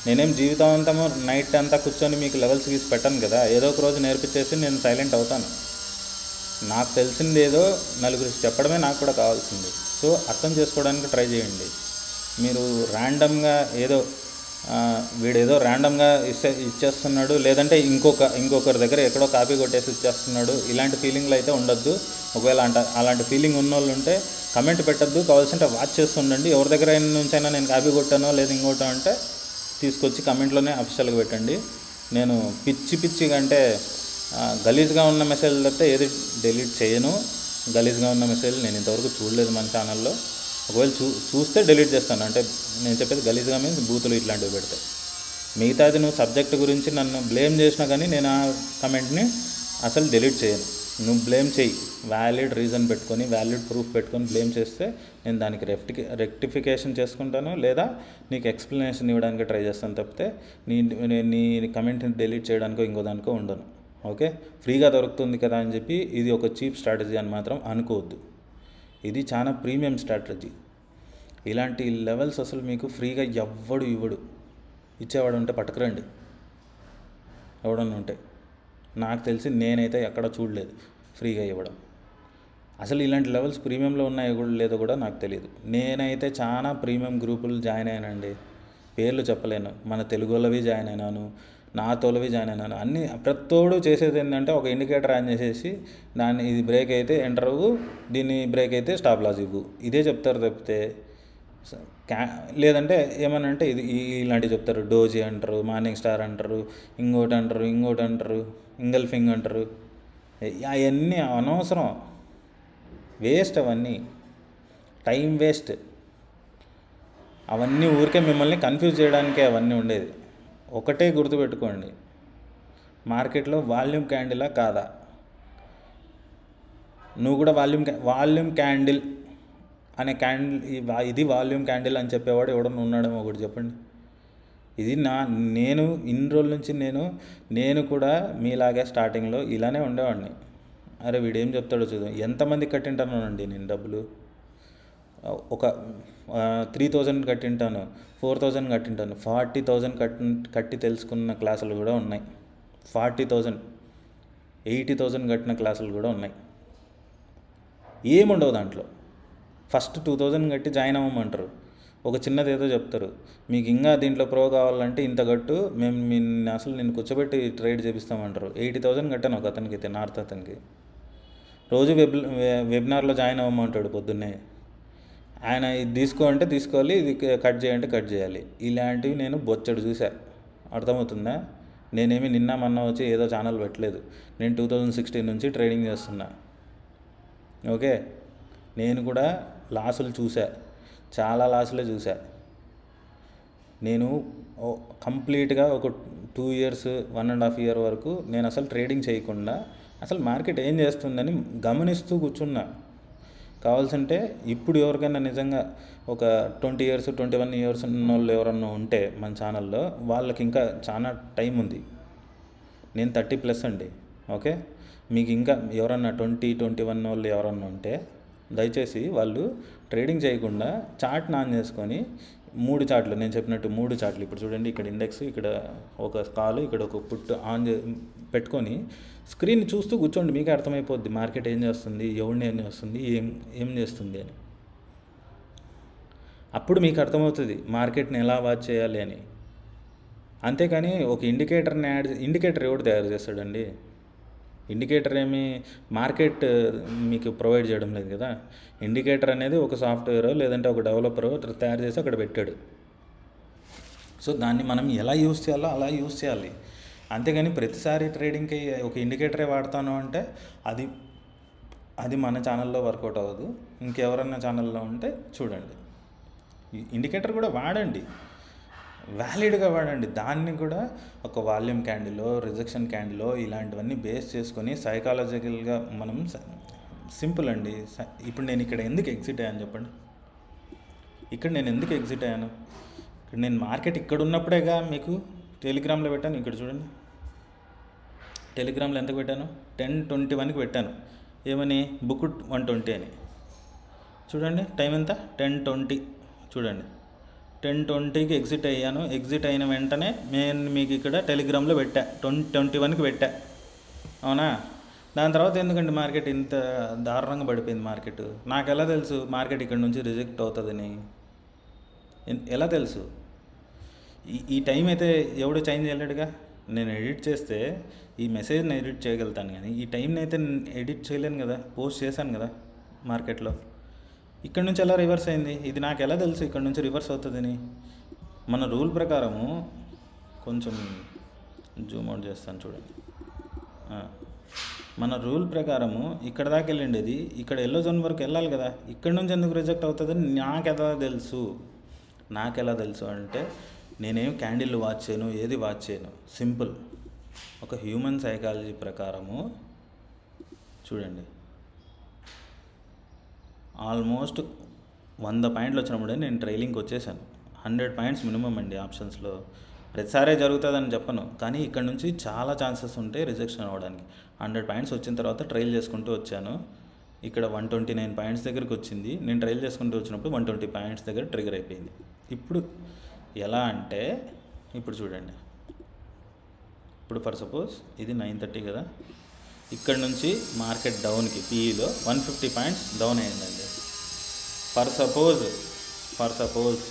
నేనేం జీవితాంతము నైట్ అంతా కూర్చొని మీకు లెవెల్స్ గీసి పెట్టను కదా, ఏదో ఒక రోజు నేర్పించేసి నేను సైలెంట్ అవుతాను. నాకు తెలిసింది ఏదో నలుగురికి చెప్పడమే నాకు కూడా కావాల్సింది. సో అర్థం చేసుకోవడానికి ట్రై చేయండి. మీరు ర్యాండమ్గా ఏదో వీడేదో ర్యాండమ్గా ఇచ్చేస్తున్నాడు, లేదంటే ఇంకొకరి దగ్గర ఎక్కడో కాపీ కొట్టేసి ఇచ్చేస్తున్నాడు, ఇలాంటి ఫీలింగ్లు అయితే ఉండొద్దు. ఒకవేళ అలాంటి ఫీలింగ్ ఉన్న వాళ్ళు ఉంటే కమెంట్ పెట్టద్దు, కావాల్సింటే వాచ్ చేస్తుండండి. ఎవరి దగ్గర నుంచైనా నేను కాపీ కొట్టానో లేదా ఇంకోటో అంటే తీసుకొచ్చి కమెంట్లోనే అఫిషియల్గా పెట్టండి. నేను పిచ్చిగా అంటే గలీజ్గా ఉన్న మెసేజ్లు తప్పితే ఏది డిలీట్ చేయను. గలీజ్గా ఉన్న మెసేజ్ నేను ఇంతవరకు చూడలేదు మన ఛానల్లో. ఒకవేళ చూస్తే డిలీట్ చేస్తాను. అంటే నేను చెప్పేది గలీజ్గా మీన్స్ బూతులు ఇట్లాంటివి పెడతాయి. మిగతాది నువ్వు సబ్జెక్ట్ గురించి నన్ను బ్లేమ్ చేసినా కానీ నేను ఆ కమెంట్ని అసలు డిలీట్ చేయను. నువ్వు బ్లేమ్ చేయి, వ్యాలిడ్ రీజన్ పెట్టుకొని వ్యాలిడ్ ప్రూఫ్ పెట్టుకొని బ్లేమ్ చేస్తే నేను దానికి రెక్టిఫికేషన్ చేసుకుంటాను, లేదా నీకు ఎక్స్ప్లెనేషన్ ఇవ్వడానికి ట్రై చేస్తాను తప్పితే నీ కమెంట్ని డిలీట్ చేయడానికో ఇంకో దానికో ఉండను. ఓకే, ఫ్రీగా దొరుకుతుంది కదా అని చెప్పి ఇది ఒక చీప్ స్ట్రాటజీ అని మాత్రం అనుకోవద్దు. ఇది చాలా ప్రీమియం స్ట్రాటజీ. ఇలాంటి లెవెల్స్ అసలు మీకు ఫ్రీగా ఎవ్వడు ఇవ్వడు. ఇచ్చేవాడు ఉంటే పట్టుకురండి, ఎవడన్నా ఉంటే. నాకు తెలిసి నేనైతే ఎక్కడ చూడలేదు ఫ్రీగా ఇవ్వడం. అసలు ఇలాంటి లెవెల్స్ ప్రీమియంలో ఉన్నాయో కూడా లేదో కూడా నాకు తెలియదు. నేనైతే చాలా ప్రీమియం గ్రూపులు జాయిన్ అయ్యానండి, పేర్లు చెప్పలేను. మన తెలుగు వాళ్ళవి జాయిన్ అయినాను, నా తోలవి జాయిన్ అయినాను. అన్నీ ప్రతోడు చేసేది ఏంటంటే ఒక ఇండికేటర్ ఆన్ చేసేసి దాన్ని ఇది బ్రేక్ అయితే ఎంటర్ అవ్వు, దీన్ని బ్రేక్ అయితే స్టాప్ లాస్ ఇవ్వు, ఇదే చెప్తారు తప్పితే లేదంటే ఏమన్నా అంటే ఇది ఇలాంటివి చెప్తారు. డోజీ అంటారు, మార్నింగ్ స్టార్ అంటారు, ఇంకోటి అంటారు, ఇంగల్ఫింగ్ అంటారు. అవన్నీ అనవసరం, వేస్ట్, అవన్నీ టైం వేస్ట్. అవన్నీ ఊరికే మిమ్మల్ని కన్ఫ్యూజ్ చేయడానికే అవన్నీ ఉండేది. ఒకటే గుర్తుపెట్టుకోండి, మార్కెట్లో వాల్యూమ్ క్యాండిలా కాదా. నువ్వు కూడా వాల్యూమ్ క్యాండిల్ అనే ఇది వాల్యూమ్ క్యాండిల్ అని చెప్పేవాడు ఎవడన్నా ఉన్నాడేమో ఒకటి చెప్పండి. ఇది నేను ఇన్ని రోజుల నుంచి నేను కూడా మీలాగే స్టార్టింగ్లో ఇలానే ఉండేవాడిని. అరే వీడేం చెప్తాడో చూద్దాం. ఎంతమంది కట్టింటానండి నేను డబ్బులు, ఒక 3000 కట్టింటాను, 4000 కట్టింటాను, 40,000 కట్టి తెలుసుకున్న క్లాసులు కూడా ఉన్నాయి. 40,000 80,000 కట్టిన క్లాసులు కూడా ఉన్నాయి. ఏముండవు దాంట్లో. ఫస్ట్ 2000 కట్టి జాయిన్ అవ్వమంటారు, ఒక చిన్నది ఏదో చెప్తారు, మీకు ఇంకా దీంట్లో ప్రో కావాలంటే ఇంత కట్టు, మేము అసలు నేను కూర్చోబెట్టి ట్రేడ్ చేపిస్తామంటారు. 80,000 కట్టాను ఒక అతనికి అయితే, నార్త్ అతనికి. రోజు వెబినార్లో జాయిన్ అవ్వమంటాడు పొద్దున్నే. ఆయన ఇది తీసుకో అంటే తీసుకోవాలి, ఇది కట్ చేయంటే కట్ చేయాలి. ఇలాంటివి నేను బొచ్చడు చూసా. అర్థమవుతుందా? నేనేమి నిన్న మొన్న వచ్చి ఏదో ఛానల్ పెట్టలేదు. నేను 2016 నుంచి ట్రేడింగ్ చేస్తున్నా. ఓకే, నేను కూడా లాసులు చూసా, చాలా లాసులే చూసా. నేను కంప్లీట్గా ఒక 2 years 1.5 year వరకు నేను అసలు ట్రేడింగ్ చేయకుండా అసలు మార్కెట్ ఏం చేస్తుందని గమనిస్తూ కూర్చున్నా. కావాల్సింటే ఇప్పుడు ఎవరికైనా నిజంగా ఒక 20 years 21 years ఉన్న వాళ్ళు ఎవరన్నా ఉంటే మన ఛానల్లో, వాళ్ళకి ఇంకా చాలా టైం ఉంది. నేను 30+ అండి. ఓకే, మీకు ఇంకా ఎవరన్నా 20-21 వాళ్ళు ఎవరన్నా ఉంటే దయచేసి వాళ్ళు ట్రేడింగ్ చేయకుండా చార్ట్ని ఆన్ చేసుకొని 3 చార్ట్లు, నేను చెప్పినట్టు 3 చార్ట్లు, ఇప్పుడు చూడండి, ఇక్కడ ఇండెక్స్, ఇక్కడ ఒక కాలు, ఇక్కడ ఒక పుట్ ఆన్ పెట్టుకొని స్క్రీన్ చూస్తూ కూర్చోండి. మీకే అర్థమైపోద్ది మార్కెట్ ఏం చేస్తుంది, ఎవరిని ఏం చేస్తుంది, ఏం చేస్తుంది అని. అప్పుడు మీకు అర్థమవుతుంది మార్కెట్ని ఎలా వాచ్ చేయాలి అని. అంతేకాని ఒక ఇండికేటర్ ఎవడు తయారు చేస్తాడండి? ఇండికేటర్ ఏమి మార్కెట్ మీకు ప్రొవైడ్ చేయడం లేదు కదా. ఇండికేటర్ అనేది ఒక సాఫ్ట్వేర్ లేదంటే ఒక డెవలపర్ తయారు చేసి అక్కడ పెట్టాడు. సో దాన్ని మనం ఎలా యూజ్ చేయాలో అలా యూజ్ చేయాలి. అంతేగాని ప్రతిసారి ట్రేడింగ్కి ఒక ఇండికేటరే వాడతాను అంటే అది మన ఛానల్లో వర్కౌట్ అవ్వదు. ఇంకెవరన్నా ఛానల్లో ఉంటే చూడండి. ఇండికేటర్ కూడా వాడండి, వ్యాలిడ్గా వాడండి. దాన్ని కూడా ఒక వాల్యూమ్ క్యాండిలో, రిజెక్షన్ క్యాండిలో ఇలాంటివన్నీ బేస్ చేసుకొని సైకాలజికల్గా మనం సింపుల్ అండి. ఇప్పుడు నేను ఇక్కడ ఎందుకు ఎగ్జిట్ అయ్యాను చెప్పండి? ఇక్కడ నేను ఎందుకు ఎగ్జిట్ అయ్యాను? ఇక్కడ నేను మార్కెట్ ఇక్కడ ఉన్నప్పుడేగా మీకు టెలిగ్రామ్లో పెట్టాను. ఇక్కడ చూడండి, టెలిగ్రామ్లో ఎంతకు పెట్టాను? 10:21కి పెట్టాను. ఏమని? బుక్ 120 అని. చూడండి టైం ఎంత? 10:20. చూడండి 10:20కి ఎగ్జిట్ అయ్యాను. ఎగ్జిట్ అయిన వెంటనే నేను మీకు ఇక్కడ టెలిగ్రామ్లో పెట్టా, 10:21కి పెట్టా. అవునా? దాని తర్వాత ఎందుకండి మార్కెట్ ఇంత దారుణంగా పడిపోయింది? మార్కెట్ నాకు ఎలా తెలుసు మార్కెట్ ఇక్కడ నుంచి రిజెక్ట్ అవుతుందని? ఎలా తెలుసు? ఈ టైం అయితే ఎవడు చేంజ్ చేయలేడుగా. నేను ఎడిట్ చేస్తే ఈ మెసేజ్ని ఎడిట్ చేయగలుగుతాను, కానీ ఈ టైంని అయితే ఎడిట్ చేయలేను కదా. పోస్ట్ చేశాను కదా మార్కెట్లో. ఇక్కడ నుంచి ఎలా రివర్స్ అయింది? ఇది నాకు ఎలా తెలుసు ఇక్కడ నుంచి రివర్స్ అవుతుందని? మన రూల్ ప్రకారము కొంచెం జూమ్ అవుట్ చేస్తాను చూడండి. మన రూల్ ప్రకారము ఇక్కడ దాకా వెళ్ళండి, ఇక్కడ ఎల్లో జోన్ వరకు వెళ్ళాలి కదా. ఇక్కడ నుంచి ఎందుకు రిజెక్ట్ అవుతుందని నాకెలా తెలుసు అంటే నేనేం క్యాండిల్ వాచ్ చేయను, ఏది వాచ్ చేయను. సింపుల్, ఒక హ్యూమన్ సైకాలజీ ప్రకారము చూడండి. ఆల్మోస్ట్ 100 పాయింట్లు వచ్చినప్పుడే నేను ట్రైలింగ్కి వచ్చేసాను. 100 పాయింట్స్ మినిమం అండి ఆప్షన్స్లో. ప్రతిసారే జరుగుతుందని చెప్పను, కానీ ఇక్కడ నుంచి చాలా ఛాన్సెస్ ఉంటాయి రిజెక్షన్ అవ్వడానికి. 100 పాయింట్స్ వచ్చిన తర్వాత ట్రైల్ చేసుకుంటూ వచ్చాను. ఇక్కడ 129 పాయింట్స్ దగ్గరికి వచ్చింది. నేను ట్రైల్ చేసుకుంటూ వచ్చినప్పుడు 120 పాయింట్స్ దగ్గర ట్రిగర్ అయిపోయింది. ఇప్పుడు ఎలా అంటే ఇప్పుడు చూడండి, ఇప్పుడు ఫర్ సపోజ్ ఇది 9:30 కదా. ఇక్కడ నుంచి మార్కెట్ డౌన్కి పీఈలో 150 పాయింట్స్ డౌన్ అయిందండి. ఫర్ సపోజ్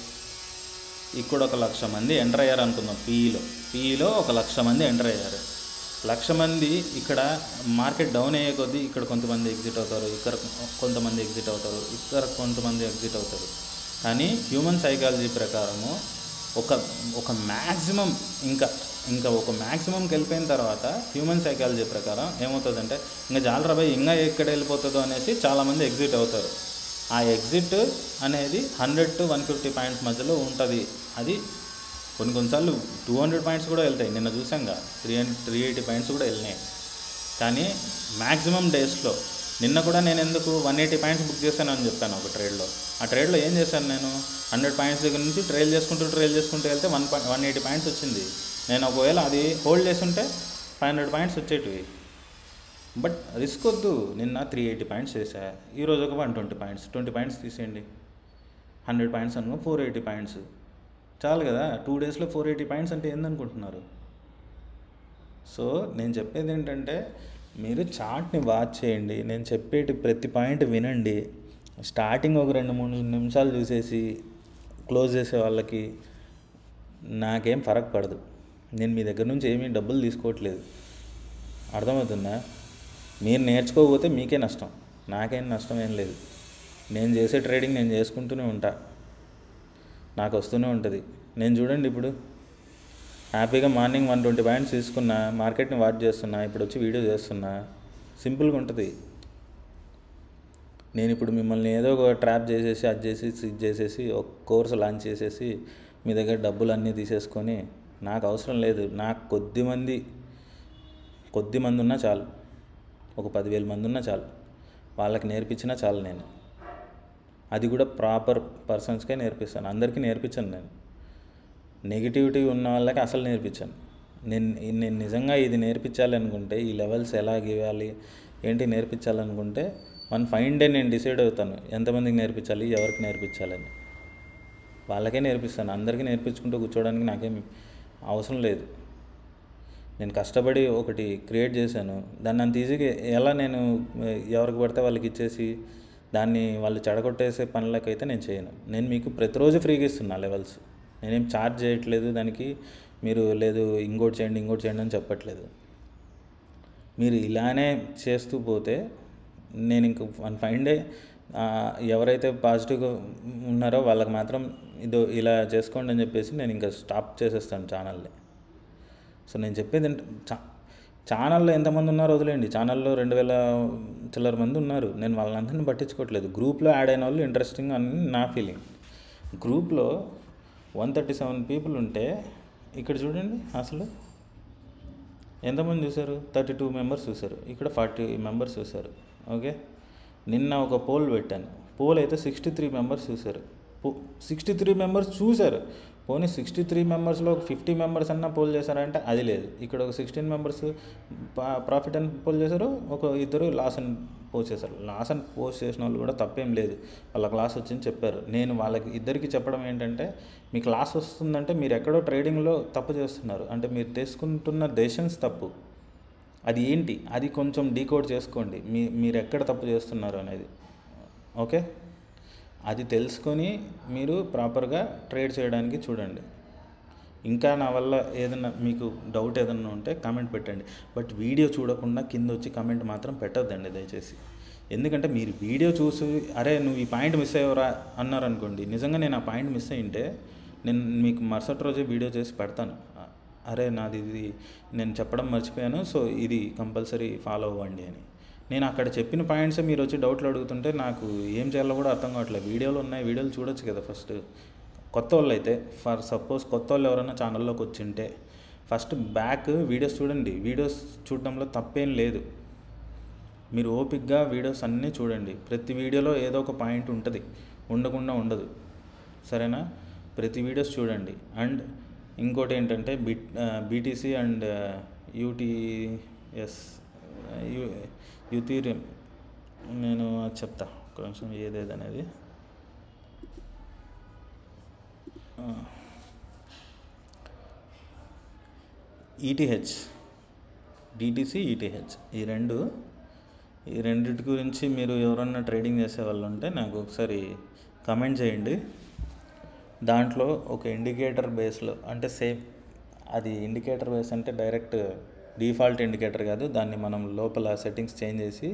ఇక్కడ 1,00,000 మంది ఎంటర్ అయ్యారు అనుకుందాం. పీఈలో 1,00,000 మంది ఎంటర్ అయ్యారు. 1,00,000 మంది ఇక్కడ మార్కెట్ డౌన్ అయ్యే కొద్దీ ఇక్కడ కొంతమంది ఎగ్జిట్ అవుతారు, ఇక్కడ కొంతమంది ఎగ్జిట్ అవుతారు, ఇక్కడ కొంతమంది ఎగ్జిట్ అవుతారు. కానీ హ్యూమన్ సైకాలజీ ప్రకారము ఒక మ్యాక్సిమం ఇంకా ఒక మ్యాక్సిమంకి వెళ్ళిపోయిన తర్వాత హ్యూమన్ సైకాలజీ ప్రకారం ఏమవుతుందంటే ఇంకా జాలరాబాయ్ ఇంకా ఎక్కడ వెళ్ళిపోతుందో అనేసి చాలామంది ఎగ్జిట్ అవుతారు. ఆ ఎగ్జిట్ అనేది 100 to 150 పాయింట్స్ మధ్యలో ఉంటుంది. అది కొన్నిసార్లు 200 పాయింట్స్ కూడా వెళ్తాయి. నిన్న చూసాంగా 380 పాయింట్స్ కూడా వెళ్ళినాయి. కానీ మ్యాక్సిమం డేస్లో నిన్న కూడా నేను ఎందుకు 180 పాయింట్స్ బుక్ చేశాను అని చెప్పాను ఒక ట్రేడ్లో. ఆ ట్రేడ్లో ఏం చేశాను నేను? 100 పాయింట్స్ దగ్గర నుంచి ట్రైల్ చేసుకుంటూ వెళ్తే 180 పాయింట్స్ వచ్చింది. నేను ఒకవేళ అది హోల్డ్ చేసి ఉంటే 500 పాయింట్స్ వచ్చేటివి. బట్ రిస్క్ వద్దు. నిన్న 380 పాయింట్స్ చేశా, ఈరోజు ఒక 120 పాయింట్స్, 20 పాయింట్స్ తీసేయండి. 100 పాయింట్స్ అనుకో 480 పాయింట్స్ చాలు కదా. 2 డేస్లో 480 పాయింట్స్ అంటే ఏందనుకుంటున్నారు? సో నేను చెప్పేది ఏంటంటే మీరు చార్ట్ని వాచ్ చేయండి, నేను చెప్పేటి ప్రతి పాయింట్ వినండి. స్టార్టింగ్ ఒక 2-3 నిమిషాలు చూసేసి క్లోజ్ చేసే వాళ్ళకి నాకేం ఫరక్ పడదు. నేను మీ దగ్గర నుంచి ఏమీ డబ్బులు తీసుకోవట్లేదు, అర్థమవుతుందా? మీరు నేర్చుకోకపోతే మీకే నష్టం, నాకేం నష్టం ఏం లేదు. నేను చేసే ట్రేడింగ్ నేను చేసుకుంటూనే ఉంటా, నాకు వస్తూనే ఉంటుంది. నేను చూడండి ఇప్పుడు హ్యాపీగా మార్నింగ్ 120 పాయింట్స్ తీసుకున్నా, మార్కెట్ని వాచ్ చేస్తున్నా, ఇప్పుడు వచ్చి వీడియో చేస్తున్నా. సింపుల్గా ఉంటుంది. నేను ఇప్పుడు మిమ్మల్ని ఏదో ఒక ట్రాప్ చేసేసి ఇది చేసేసి ఒక కోర్సు లాంచ్ చేసేసి మీ దగ్గర డబ్బులు అన్నీ తీసేసుకొని నాకు అవసరం లేదు. నాకు కొద్ది మంది ఉన్నా చాలు, ఒక 10,000 మంది ఉన్నా చాలు, వాళ్ళకి నేర్పించినా చాలు. నేను అది కూడా ప్రాపర్ పర్సన్స్కే నేర్పిస్తాను, అందరికీ నేర్పించాను. నేను నెగిటివిటీ ఉన్న వాళ్ళకి అసలు నేర్పించాను. నేను నిజంగా ఇది నేర్పించాలి అనుకుంటే, ఈ లెవెల్స్ ఎలా గీయాలి ఏంటి నేర్పించాలనుకుంటే ఫైన్ డే నేను డిసైడ్ అవుతాను ఎంతమందికి నేర్పించాలి, ఎవరికి నేర్పించాలని. వాళ్ళకే నేర్పిస్తాను, అందరికీ నేర్పించుకుంటూ కూర్చోవడానికి నాకేం అవసరం లేదు. నేను కష్టపడి ఒకటి క్రియేట్ చేశాను, దాన్ని అంత ఈజీగా ఎలా నేను ఎవరికి పడితే వాళ్ళకి ఇచ్చేసి దాన్ని వాళ్ళు చెడగొట్టేసే పనులకైతే నేను చేయను. నేను మీకు ప్రతిరోజు ఫ్రీగా ఇస్తున్నా లెవెల్స్, నేనేం ఛార్జ్ చేయట్లేదు దానికి. మీరు లేదు ఇంకోటి చేయండి అని చెప్పట్లేదు. మీరు ఇలానే చేస్తూ పోతే నేను ఇంక 1 ఫైన్ డే ఎవరైతే పాజిటివ్గా ఉన్నారో వాళ్ళకి మాత్రం ఇలా చేసుకోండి అని చెప్పేసి నేను ఇంకా స్టాప్ చేసేస్తాను ఛానల్ని. సో నేను చెప్పేది ఛానల్లో ఎంతమంది ఉన్నారో వదిలేండి. ఛానల్లో 2000 చిల్లర మంది ఉన్నారు. నేను వాళ్ళందరినీ పట్టించుకోవట్లేదు. గ్రూప్లో యాడ్ అయిన వాళ్ళు ఇంట్రెస్టింగ్ అని నా ఫీలింగ్. గ్రూప్లో 137 పీపుల్ ఉంటే ఇక్కడ చూడండి అసలు ఎంతమంది చూశారు? 32 మెంబర్స్ చూశారు. ఇక్కడ 40 మెంబర్స్ చూశారు. ఓకే, నిన్న ఒక పోల్ పెట్టాను. పోల్ అయితే 63 మెంబర్స్ చూశారు. 63 మెంబర్స్ చూశారు. పోనీ 63 మెంబర్స్లో ఒక 50 మెంబర్స్ అన్నా పోల్ చేశారంటే అది లేదు. ఇక్కడ ఒక 16 మెంబర్స్ ప్రాఫిట్ అని పోల్ చేశారు, ఒక 2 లాస్ అని పోస్ట్ చేశారు. లాస్ అని పోస్ట్ చేసిన వాళ్ళు కూడా తప్పేం లేదు, వాళ్ళకి లాస్ వచ్చింది చెప్పారు. నేను వాళ్ళకి ఇద్దరికి చెప్పడం ఏంటంటే, మీకు లాస్ వస్తుందంటే మీరు ఎక్కడో ట్రేడింగ్లో తప్పు చేస్తున్నారు, అంటే మీరు తీసుకుంటున్న డెసిషన్స్ తప్పు. అది ఏంటి, అది కొంచెం డీకోడ్ చేసుకోండి, మీరు ఎక్కడ తప్పు చేస్తున్నారు అనేది. ఓకే, అది తెలుసుకొని మీరు ప్రాపర్గా ట్రేడ్ చేయడానికి చూడండి. ఇంకా నా వల్ల ఏదైనా మీకు డౌట్ ఏదైనా ఉంటే కామెంట్ పెట్టండి. బట్ వీడియో చూడకుండా కింద వచ్చి కామెంట్ మాత్రం పెట్టద్దండి దయచేసి. ఎందుకంటే మీరు వీడియో చూసి అరే నువ్వు ఈ పాయింట్ మిస్ అయ్యవరా అన్నారనుకోండి, నిజంగా నేను ఆ పాయింట్ మిస్ అయ్యింటే నేను మీకు మరుసటి రోజే వీడియో చేసి పెడతాను. అరే నాది ఇది నేను చెప్పడం మర్చిపోయాను, సో ఇది కంపల్సరీ ఫాలో అవ్వండి అని. నేను అక్కడ చెప్పిన పాయింట్సే మీరు వచ్చి డౌట్లు అడుగుతుంటే నాకు ఏం చేయాలో కూడా అర్థం కావట్లేదు. వీడియోలు ఉన్నాయి, వీడియోలు చూడొచ్చు కదా. ఫస్ట్ కొత్త వాళ్ళు అయితే, ఫర్ సపోజ్ కొత్త వాళ్ళు ఎవరైనా ఛానల్లోకి వచ్చింటే ఫస్ట్ బ్యాక్ వీడియోస్ చూడండి. వీడియోస్ చూడడంలో తప్పేం లేదు. మీరు ఓపిక్గా వీడియోస్ అన్నీ చూడండి. ప్రతి వీడియోలో ఏదో ఒక పాయింట్ ఉంటుంది, ఉండకుండా ఉండదు. సరేనా? ప్రతి వీడియోస్ చూడండి. అండ్ ఇంకోటి ఏంటంటే బీటీసీ అండ్ యూథీరియం నేను చెప్తా కొంచెం ఏదేదనేది. ఈటీహెచ్, డిటీసీ, ఈటీహెచ్ ఈ రెండిటి గురించి మీరు ఎవరన్నా ట్రేడింగ్ చేసే వాళ్ళు ఉంటే నాకు ఒకసారి కమెంట్ చేయండి. దాంట్లో ఒక ఇండికేటర్ బేస్లో, అంటే సేమ్ అది ఇండికేటర్ బేస్ అంటే డైరెక్ట్ డిఫాల్ట్ ఇండికేటర్ కాదు, దాన్ని మనం లోపల సెట్టింగ్స్ చేంజ్ చేసి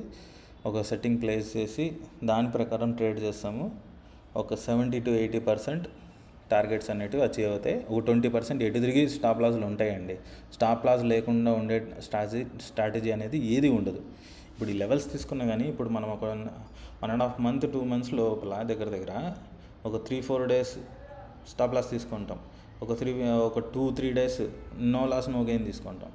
ఒక సెట్టింగ్ ప్లేస్ చేసి దాని ప్రకారం ట్రేడ్ చేస్తాము. ఒక 70 to 80% టార్గెట్స్ అనేటివి అచీవ్ అవుతాయి. ఒక 20% ఎటు తిరిగి స్టాప్ లాస్లు ఉంటాయండి. స్టాప్ లాస్ లేకుండా ఉండే స్ట్రాటజీ అనేది ఏది ఉండదు. ఇప్పుడు ఈ లెవెల్స్ తీసుకున్నా కానీ ఇప్పుడు మనం ఒక 1.5 month 2 months లోపల దగ్గర ఒక 3-4 days స్టాప్ లాస్ తీసుకుంటాం. ఒక 2-3 days no loss no gain తీసుకుంటాం.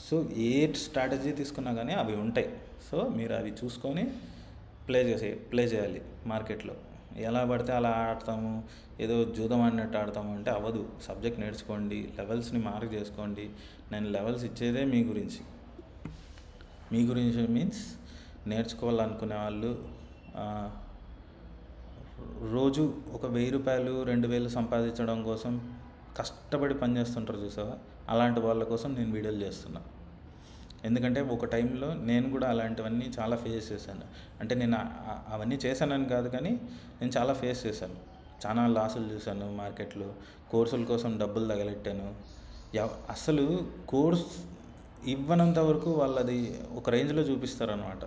సో ఏ స్ట్రాటజీ తీసుకున్నా కానీ అవి ఉంటాయి. సో మీరు అవి చూసుకొని ప్లే చేయాలి మార్కెట్లో. ఎలా పడితే అలా ఆడతాము, ఏదో జూదం ఆడినట్టు ఆడతాము అంటే అవ్వదు. సబ్జెక్ట్ నేర్చుకోండి, లెవెల్స్ని మార్క్ చేసుకోండి. నేను లెవెల్స్ ఇచ్చేదే మీ గురించి మీన్స్ నేర్చుకోవాలనుకునే వాళ్ళు రోజు ఒక 1000 రూపాయలు 2000 సంపాదించడం కోసం కష్టపడి పనిచేస్తుంటారు చూసావా, అలాంటి వాళ్ళ కోసం నేను వీడియోలు చేస్తున్నా. ఎందుకంటే ఒక టైంలో నేను కూడా అలాంటివన్నీ చాలా ఫేస్ చేశాను. అంటే నేను అవన్నీ చేశానని కాదు, కానీ నేను చాలా ఫేస్ చేశాను. చాలా లాసులు చూశాను మార్కెట్లో. కోర్సుల కోసం డబ్బులు తగలెట్టాను. అసలు కోర్స్ ఇవ్వనంత వరకు వాళ్ళది ఒక రేంజ్లో చూపిస్తారనమాట.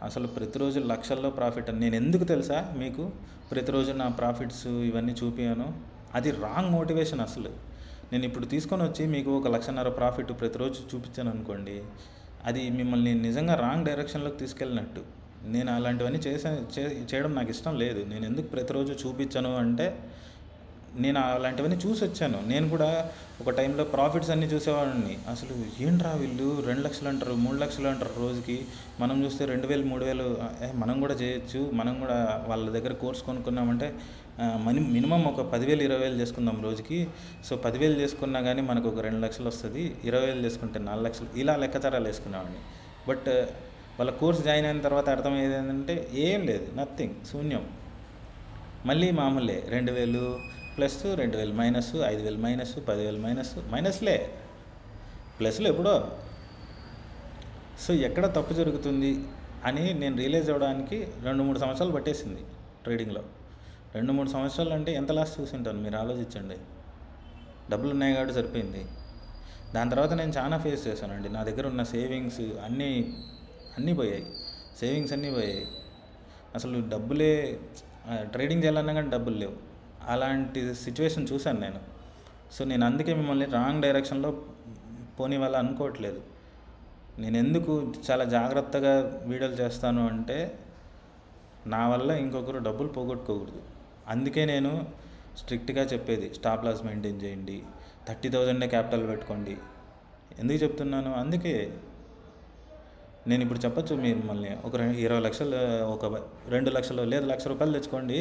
అసలు ప్రతిరోజు లక్షల్లో ప్రాఫిట్ అని నేను ఎందుకు తెలుసా మీకు ప్రతిరోజు నా ప్రాఫిట్స్ ఇవన్నీ చూపించాను? అది రాంగ్ మోటివేషన్. అసలు నేను ఇప్పుడు తీసుకొని వచ్చి మీకు 1,50,000 ప్రాఫిట్ ప్రతిరోజు చూపించాను అనుకోండి, అది మిమ్మల్ని నిజంగా రాంగ్ డైరెక్షన్లోకి తీసుకెళ్ళినట్టు. నేను అలాంటివన్నీ చేయడం నాకు ఇష్టం లేదు. నేను ఎందుకు ప్రతిరోజు చూపించాను అంటే నేను అలాంటివన్నీ చూసి వచ్చాను. నేను కూడా ఒక టైంలో ప్రాఫిట్స్ అన్నీ చూసేవాడిని. అసలు ఏంట్రా వీళ్ళు 2 లక్షలు అంటారు, 3 లక్షలు అంటారు రోజుకి. మనం చూస్తే 2,000 3,000 మనం కూడా చేయొచ్చు. మనం కూడా వాళ్ళ దగ్గర కోర్స్ కొనుక్కున్నామంటే మినిమం ఒక 10,000 20,000 చేసుకుందాం రోజుకి. సో 10,000 చేసుకున్నా కానీ మనకు ఒక 2 లక్షలు వస్తుంది. 20,000 చేసుకుంటే 4 లక్షలు, ఇలా లెక్కచారాలు వేసుకున్నామండి. బట్ వాళ్ళ కోర్స్ జాయిన్ అయిన తర్వాత అర్థమయ్యేది ఏంటంటే ఏం లేదు, నథింగ్, శూన్యం. మళ్ళీ మామూలే 2,000 ప్లస్ 2,000 మైనస్, 5,000 మైనస్, 10,000 మైనస్లే, ప్లస్లు ఎప్పుడో. సో ఎక్కడ తప్పు జరుగుతుంది అని నేను రియలైజ్ అవ్వడానికి 2-3 సంవత్సరాలు పట్టేసింది ట్రేడింగ్లో. 2-3 సంవత్సరాలు అంటే ఎంత లాస్ చూసి ఉంటాను మీరు ఆలోచించండి. డబ్బులు ఉన్నాయి కాబట్టి సరిపోయింది. దాని తర్వాత నేను చాలా ఫేస్ చేశానండి. నా దగ్గర ఉన్న సేవింగ్స్ అన్నీ పోయాయి. సేవింగ్స్ అన్నీ పోయాయి. అసలు డబ్బులే ట్రేడింగ్ చేయాలన్నా కానీ డబ్బులు లేవు. అలాంటి సిచ్యువేషన్ చూశాను నేను. సో నేను అందుకే మిమ్మల్ని రాంగ్ డైరెక్షన్లో పోనీ వల్ల అనుకోవట్లేదు. నేను ఎందుకు చాలా జాగ్రత్తగా వీడియోలు చేస్తాను అంటే, నా వల్ల ఇంకొకరు డబ్బులు పోగొట్టుకోకూడదు. అందుకే నేను స్ట్రిక్ట్గా చెప్పేది, స్టాప్ లాస్ మెయింటైన్ చేయండి, 30,000 క్యాపిటల్ పెట్టుకోండి. ఎందుకు చెప్తున్నాను? అందుకే నేను ఇప్పుడు చెప్పచ్చు మిమ్మల్ని ఒక 20 లక్షలు, ఒక 2 లక్షలు లేదా ₹1,00,000 తెచ్చుకోండి,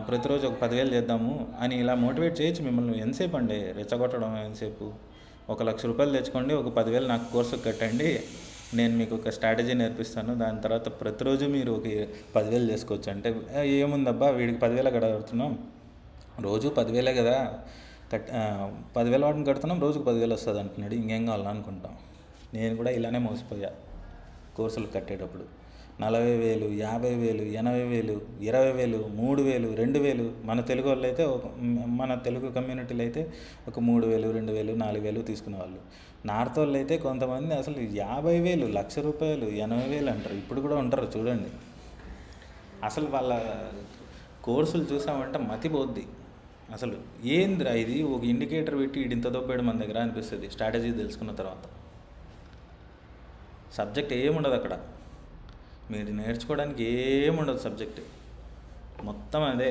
ప్రతిరోజు ఒక 10,000 చేద్దాము అని ఇలా మోటివేట్ చేయొచ్చు మిమ్మల్ని. ఎంతసేపు అండి రెచ్చగొట్టడం? ఎంతసేపు? ₹1,00,000 తెచ్చుకోండి, ఒక 10,000 నాకు కోర్సుకు కట్టండి, నేను మీకు ఒక స్ట్రాటజీ నేర్పిస్తాను, దాని తర్వాత ప్రతిరోజు మీరు ఒక 10,000 చేసుకోవచ్చు. అంటే ఏముందబ్బా వీడికి 10,000 కడుతున్నాం, రోజు 10,000 కదా 10,000 వాటిని కడుతున్నాం, రోజుకు 10,000 వస్తుంది అంటున్నాడు, ఇంకేం కావాలని అనుకుంటాం. నేను కూడా ఇలానే మోసపోయా కోర్సులు కట్టేటప్పుడు. 40,000, 50,000, 80,000, 20,000, 3,000, 2,000. మన తెలుగు వాళ్ళు అయితే మన తెలుగు కమ్యూనిటీలో అయితే ఒక 3,000, 2,000, 4,000 తీసుకునేవాళ్ళు. నార్త్ వాళ్ళు అయితే కొంతమంది అసలు 50,000, ₹1,00,000, 80,000 అంటారు. ఇప్పుడు కూడా ఉంటారు చూడండి. అసలు వాళ్ళ కోర్సులు చూసామంటే మతిపోద్ది. అసలు ఏందిరా ఇది, ఒక ఇండికేటర్ పెట్టి ఇంత దొబ్బేయడం మన దగ్గర అనిపిస్తుంది స్ట్రాటజీ తెలుసుకున్న తర్వాత. సబ్జెక్ట్ ఏముండదు అక్కడ, మీరు నేర్చుకోవడానికి ఏముండదు సబ్జెక్ట్, మొత్తం అదే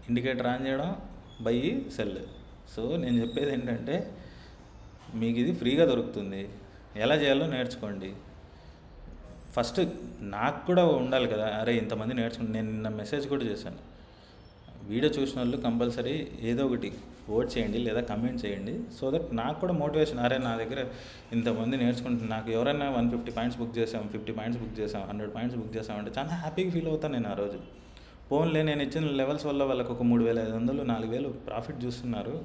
ఇండికేటర్ ఆన్ చేయడం, బై సెల్. సో నేను చెప్పేది ఏంటంటే, మీకు ఇది ఫ్రీగా దొరుకుతుంది, ఎలా చేయాలో నేర్చుకోండి. ఫస్ట్ నాకు కూడా ఉండాలి కదా, అరే ఇంతమంది నేర్చుకుంటే. నేను నిన్న మెసేజ్ కూడా చేశాను, వీడియో చూసిన వాళ్ళు కంపల్సరీ ఏదో ఒకటి ఓట్ చేయండి లేదా కమెంట్ చేయండి, సో దట్ నాకు కూడా మోటివేషన్. అరే నా దగ్గర ఇంతమంది నేర్చుకుంటున్నాను, నాకు ఎవరైనా 150 పాయింట్స్ బుక్ చేసాం, 50 పాయింట్స్ బుక్ చేసాం, 100 పాయింట్స్ బుక్ చేసాం అంటే చాలా హ్యాపీగా ఫీల్ అవుతాను నేను ఆ రోజు. ఫోన్లే నేను ఇచ్చిన లెవెల్స్ వల్ల వాళ్ళకి ఒక 3,500, 4,000 ప్రాఫిట్ చూస్తున్నారు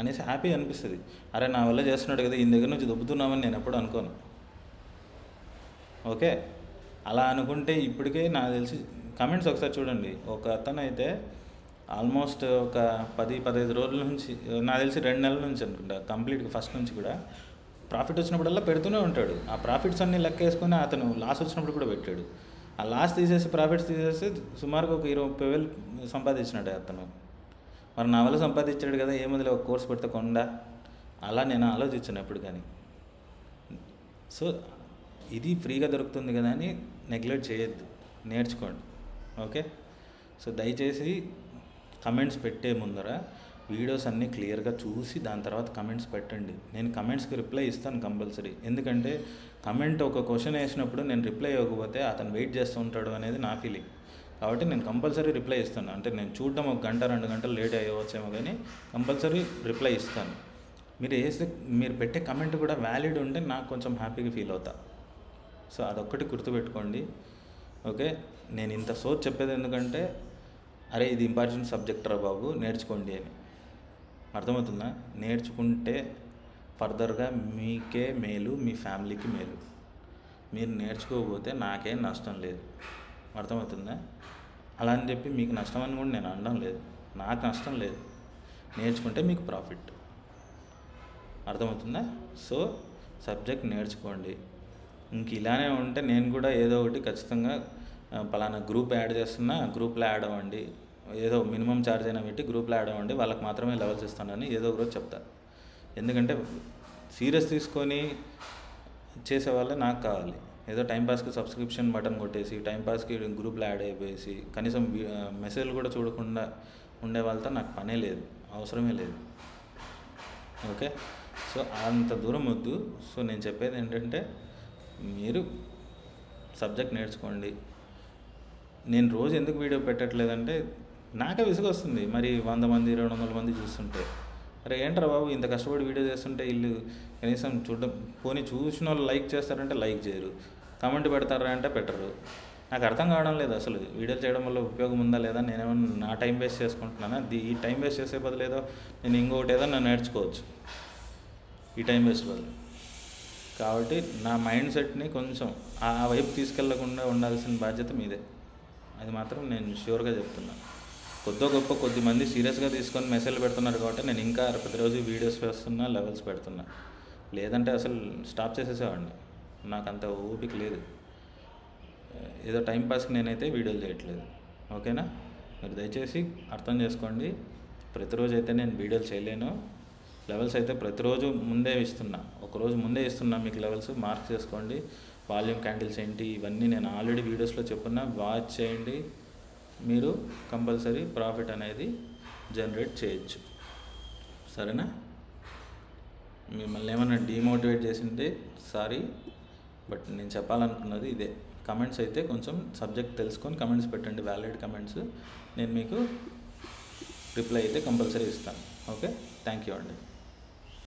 అనేసి హ్యాపీ అనిపిస్తుంది. అరే నా వల్ల చేస్తున్నాడు కదా, ఈయన దగ్గర నుంచి దొబ్బుతున్నామని నేను ఎప్పుడు అనుకోను. ఓకే, అలా అనుకుంటే ఇప్పటికే నాకు తెలిసి కమెంట్స్ ఒకసారి చూడండి. ఒక అతను అయితే ఆల్మోస్ట్ ఒక 10-15 రోజుల నుంచి, నాకు తెలిసి 2 నెలల నుంచి అనుకుంటా, కంప్లీట్గా ఫస్ట్ నుంచి కూడా ప్రాఫిట్ వచ్చినప్పుడల్లా పెడుతూనే ఉంటాడు. ఆ ప్రాఫిట్స్ అన్నీ లెక్క వేసుకొని అతను లాస్ వచ్చినప్పుడు కూడా పెట్టాడు. ఆ లాస్ తీసేసి ప్రాఫిట్స్ తీసేసి సుమారుగా ఒక 20,000 సంపాదించినాడు అతను. మరి నా వల్ల సంపాదించాడు కదా, ఏముందిలే ఒక కోర్స్ పెడితే కొండా, అలా నేను ఆలోచించాను ఎప్పుడు. కానీ సో ఇది ఫ్రీగా దొరుకుతుంది కదా అని నెగ్లెక్ట్ చేయొద్దు, నేర్చుకోండి. ఓకే, సో దయచేసి కమెంట్స్ పెట్టే ముందర వీడియోస్ అన్నీ క్లియర్గా చూసి దాని తర్వాత కమెంట్స్ పెట్టండి. నేను కమెంట్స్కి రిప్లై ఇస్తాను కంపల్సరీ. ఎందుకంటే కమెంట్ ఒక క్వశ్చన్ వేసినప్పుడు నేను రిప్లై ఇవ్వకపోతే అతను వెయిట్ చేస్తూ ఉంటాడు అనేది నా ఫీలింగ్. కాబట్టి నేను కంపల్సరీ రిప్లై ఇస్తాను. అంటే నేను చూడడం 1 గంట 2 గంటలు లేట్ అయ్యవచ్చేమో కానీ కంపల్సరీ రిప్లై ఇస్తాను. మీరు పెట్టే కమెంట్ కూడా వ్యాలిడ్ ఉంటే నాకు కొంచెం హ్యాపీగా ఫీల్ అవుతా. సో అదొక్కటి గుర్తుపెట్టుకోండి. ఓకే, నేను ఇంత సోచ్ చెప్పేది ఎందుకంటే, అరే ఇది ఇంపార్టెంట్ సబ్జెక్ట్ రా బాబు, నేర్చుకోండి అని. అర్థమవుతుందా? నేర్చుకుంటే ఫర్దర్గా మీకే మేలు, మీ ఫ్యామిలీకి మేలు. మీరు నేర్చుకోకపోతే నాకేం నష్టం లేదు. అర్థమవుతుందా? అలా అని చెప్పి మీకు నష్టం అని కూడా నేను అనడం లేదు, నాకు నష్టం లేదు. నేర్చుకుంటే మీకు ప్రాఫిట్. అర్థమవుతుందా? సో సబ్జెక్ట్ నేర్చుకోండి. ఇంక ఇలానే ఉంటే నేను కూడా ఏదో ఒకటి ఖచ్చితంగా పలానా గ్రూప్ యాడ్ చేస్తున్నా, గ్రూప్లో యాడ్ అవ్వండి, ఏదో మినిమం ఛార్జ్ అయినా పెట్టి గ్రూప్లో యాడ్ అవ్వండి, వాళ్ళకి మాత్రమే లెవెల్స్ ఇస్తానని ఏదో ఒక రోజు చెప్తా. ఎందుకంటే సీరియస్ తీసుకొని చేసేవాళ్ళే నాకు కావాలి. ఏదో టైంపాస్కి సబ్స్క్రిప్షన్ బటన్ కొట్టేసి టైంపాస్కి గ్రూప్లో యాడ్ అయిపోయేసి కనీసం మెసేజ్లు కూడా చూడకుండా ఉండే వాళ్ళతో నాకు పనే లేదు, అవసరమే లేదు. ఓకే, సో అంత దూరం వద్దు. సో నేను చెప్పేది ఏంటంటే, మీరు సబ్జెక్ట్ నేర్చుకోండి. నేను రోజు ఎందుకు వీడియో పెట్టట్లేదంటే నాకే విసుగు వస్తుంది. మరి 100 మంది 200 మంది చూస్తుంటే, అరే ఏంట్రా బాబు ఇంత కష్టపడి వీడియో చేస్తుంటే వీళ్ళు కనీసం పోనీ చూసిన వాళ్ళు లైక్ చేస్తారంటే లైక్ చేయరు, కామెంట్ పెడతారా అంటే పెట్టరు. నాకు అర్థం కావడం లేదు అసలు వీడియోలు చేయడం వల్ల ఉపయోగం ఉందా లేదా, నేనేమన్నా నా టైం వేస్ట్ చేసుకుంటున్నానా? ఈ టైం వేస్ట్ చేసే బదులు ఏదో నేను ఇంకొకటి ఏదో నేను నేర్చుకోవచ్చు ఈ టైం వేస్ట్ బదులు. కాబట్టి నా మైండ్ సెట్ని కొంచెం ఆ వైపు తీసుకెళ్లకుండా ఉండాల్సిన బాధ్యత మీదే, అది మాత్రం నేను ష్యూర్గా చెప్తున్నాను. కొద్దిమంది సీరియస్గా తీసుకొని మెసేజ్లు పెడుతున్నారు కాబట్టి నేను ఇంకా ప్రతిరోజు వీడియోస్ వేస్తున్నా, లెవెల్స్ పెడుతున్నా. లేదంటే అసలు స్టాప్ చేసేసేవాడిని. నాకు అంత ఓపిక లేదు. ఏదో టైంపాస్కి నేనైతే వీడియోలు చేయట్లేదు. ఓకేనా? మీరు దయచేసి అర్థం చేసుకోండి. ప్రతిరోజు అయితే నేను వీడియోలు చేయలేను. లెవెల్స్ అయితే ప్రతిరోజు ముందే ఇస్తున్నా, ఒకరోజు ముందే ఇస్తున్నా మీకు లెవెల్స్. మార్క్ చేసుకోండి. వాల్యూమ్ క్యాండిల్స్ ఏంటి ఇవన్నీ నేను ఆల్రెడీ వీడియోస్లో చెప్పున్నా. వాచ్ చేయండి. మీరు కంపల్సరీ ప్రాఫిట్ అనేది జనరేట్ చేయొచ్చు. సరేనా? మిమ్మల్ని ఏమైనా డీమోటివేట్ చేసింటే సారీ, బట్ నేను చెప్పాలనుకున్నది ఇదే. కమెంట్స్ అయితే కొంచెం సబ్జెక్ట్ తెలుసుకొని కమెంట్స్ పెట్టండి, వ్యాలిడ్ కమెంట్స్. నేను మీకు రిప్లై అయితే కంపల్సరీ ఇస్తాను. ఓకే, థ్యాంక్ యూ అండి.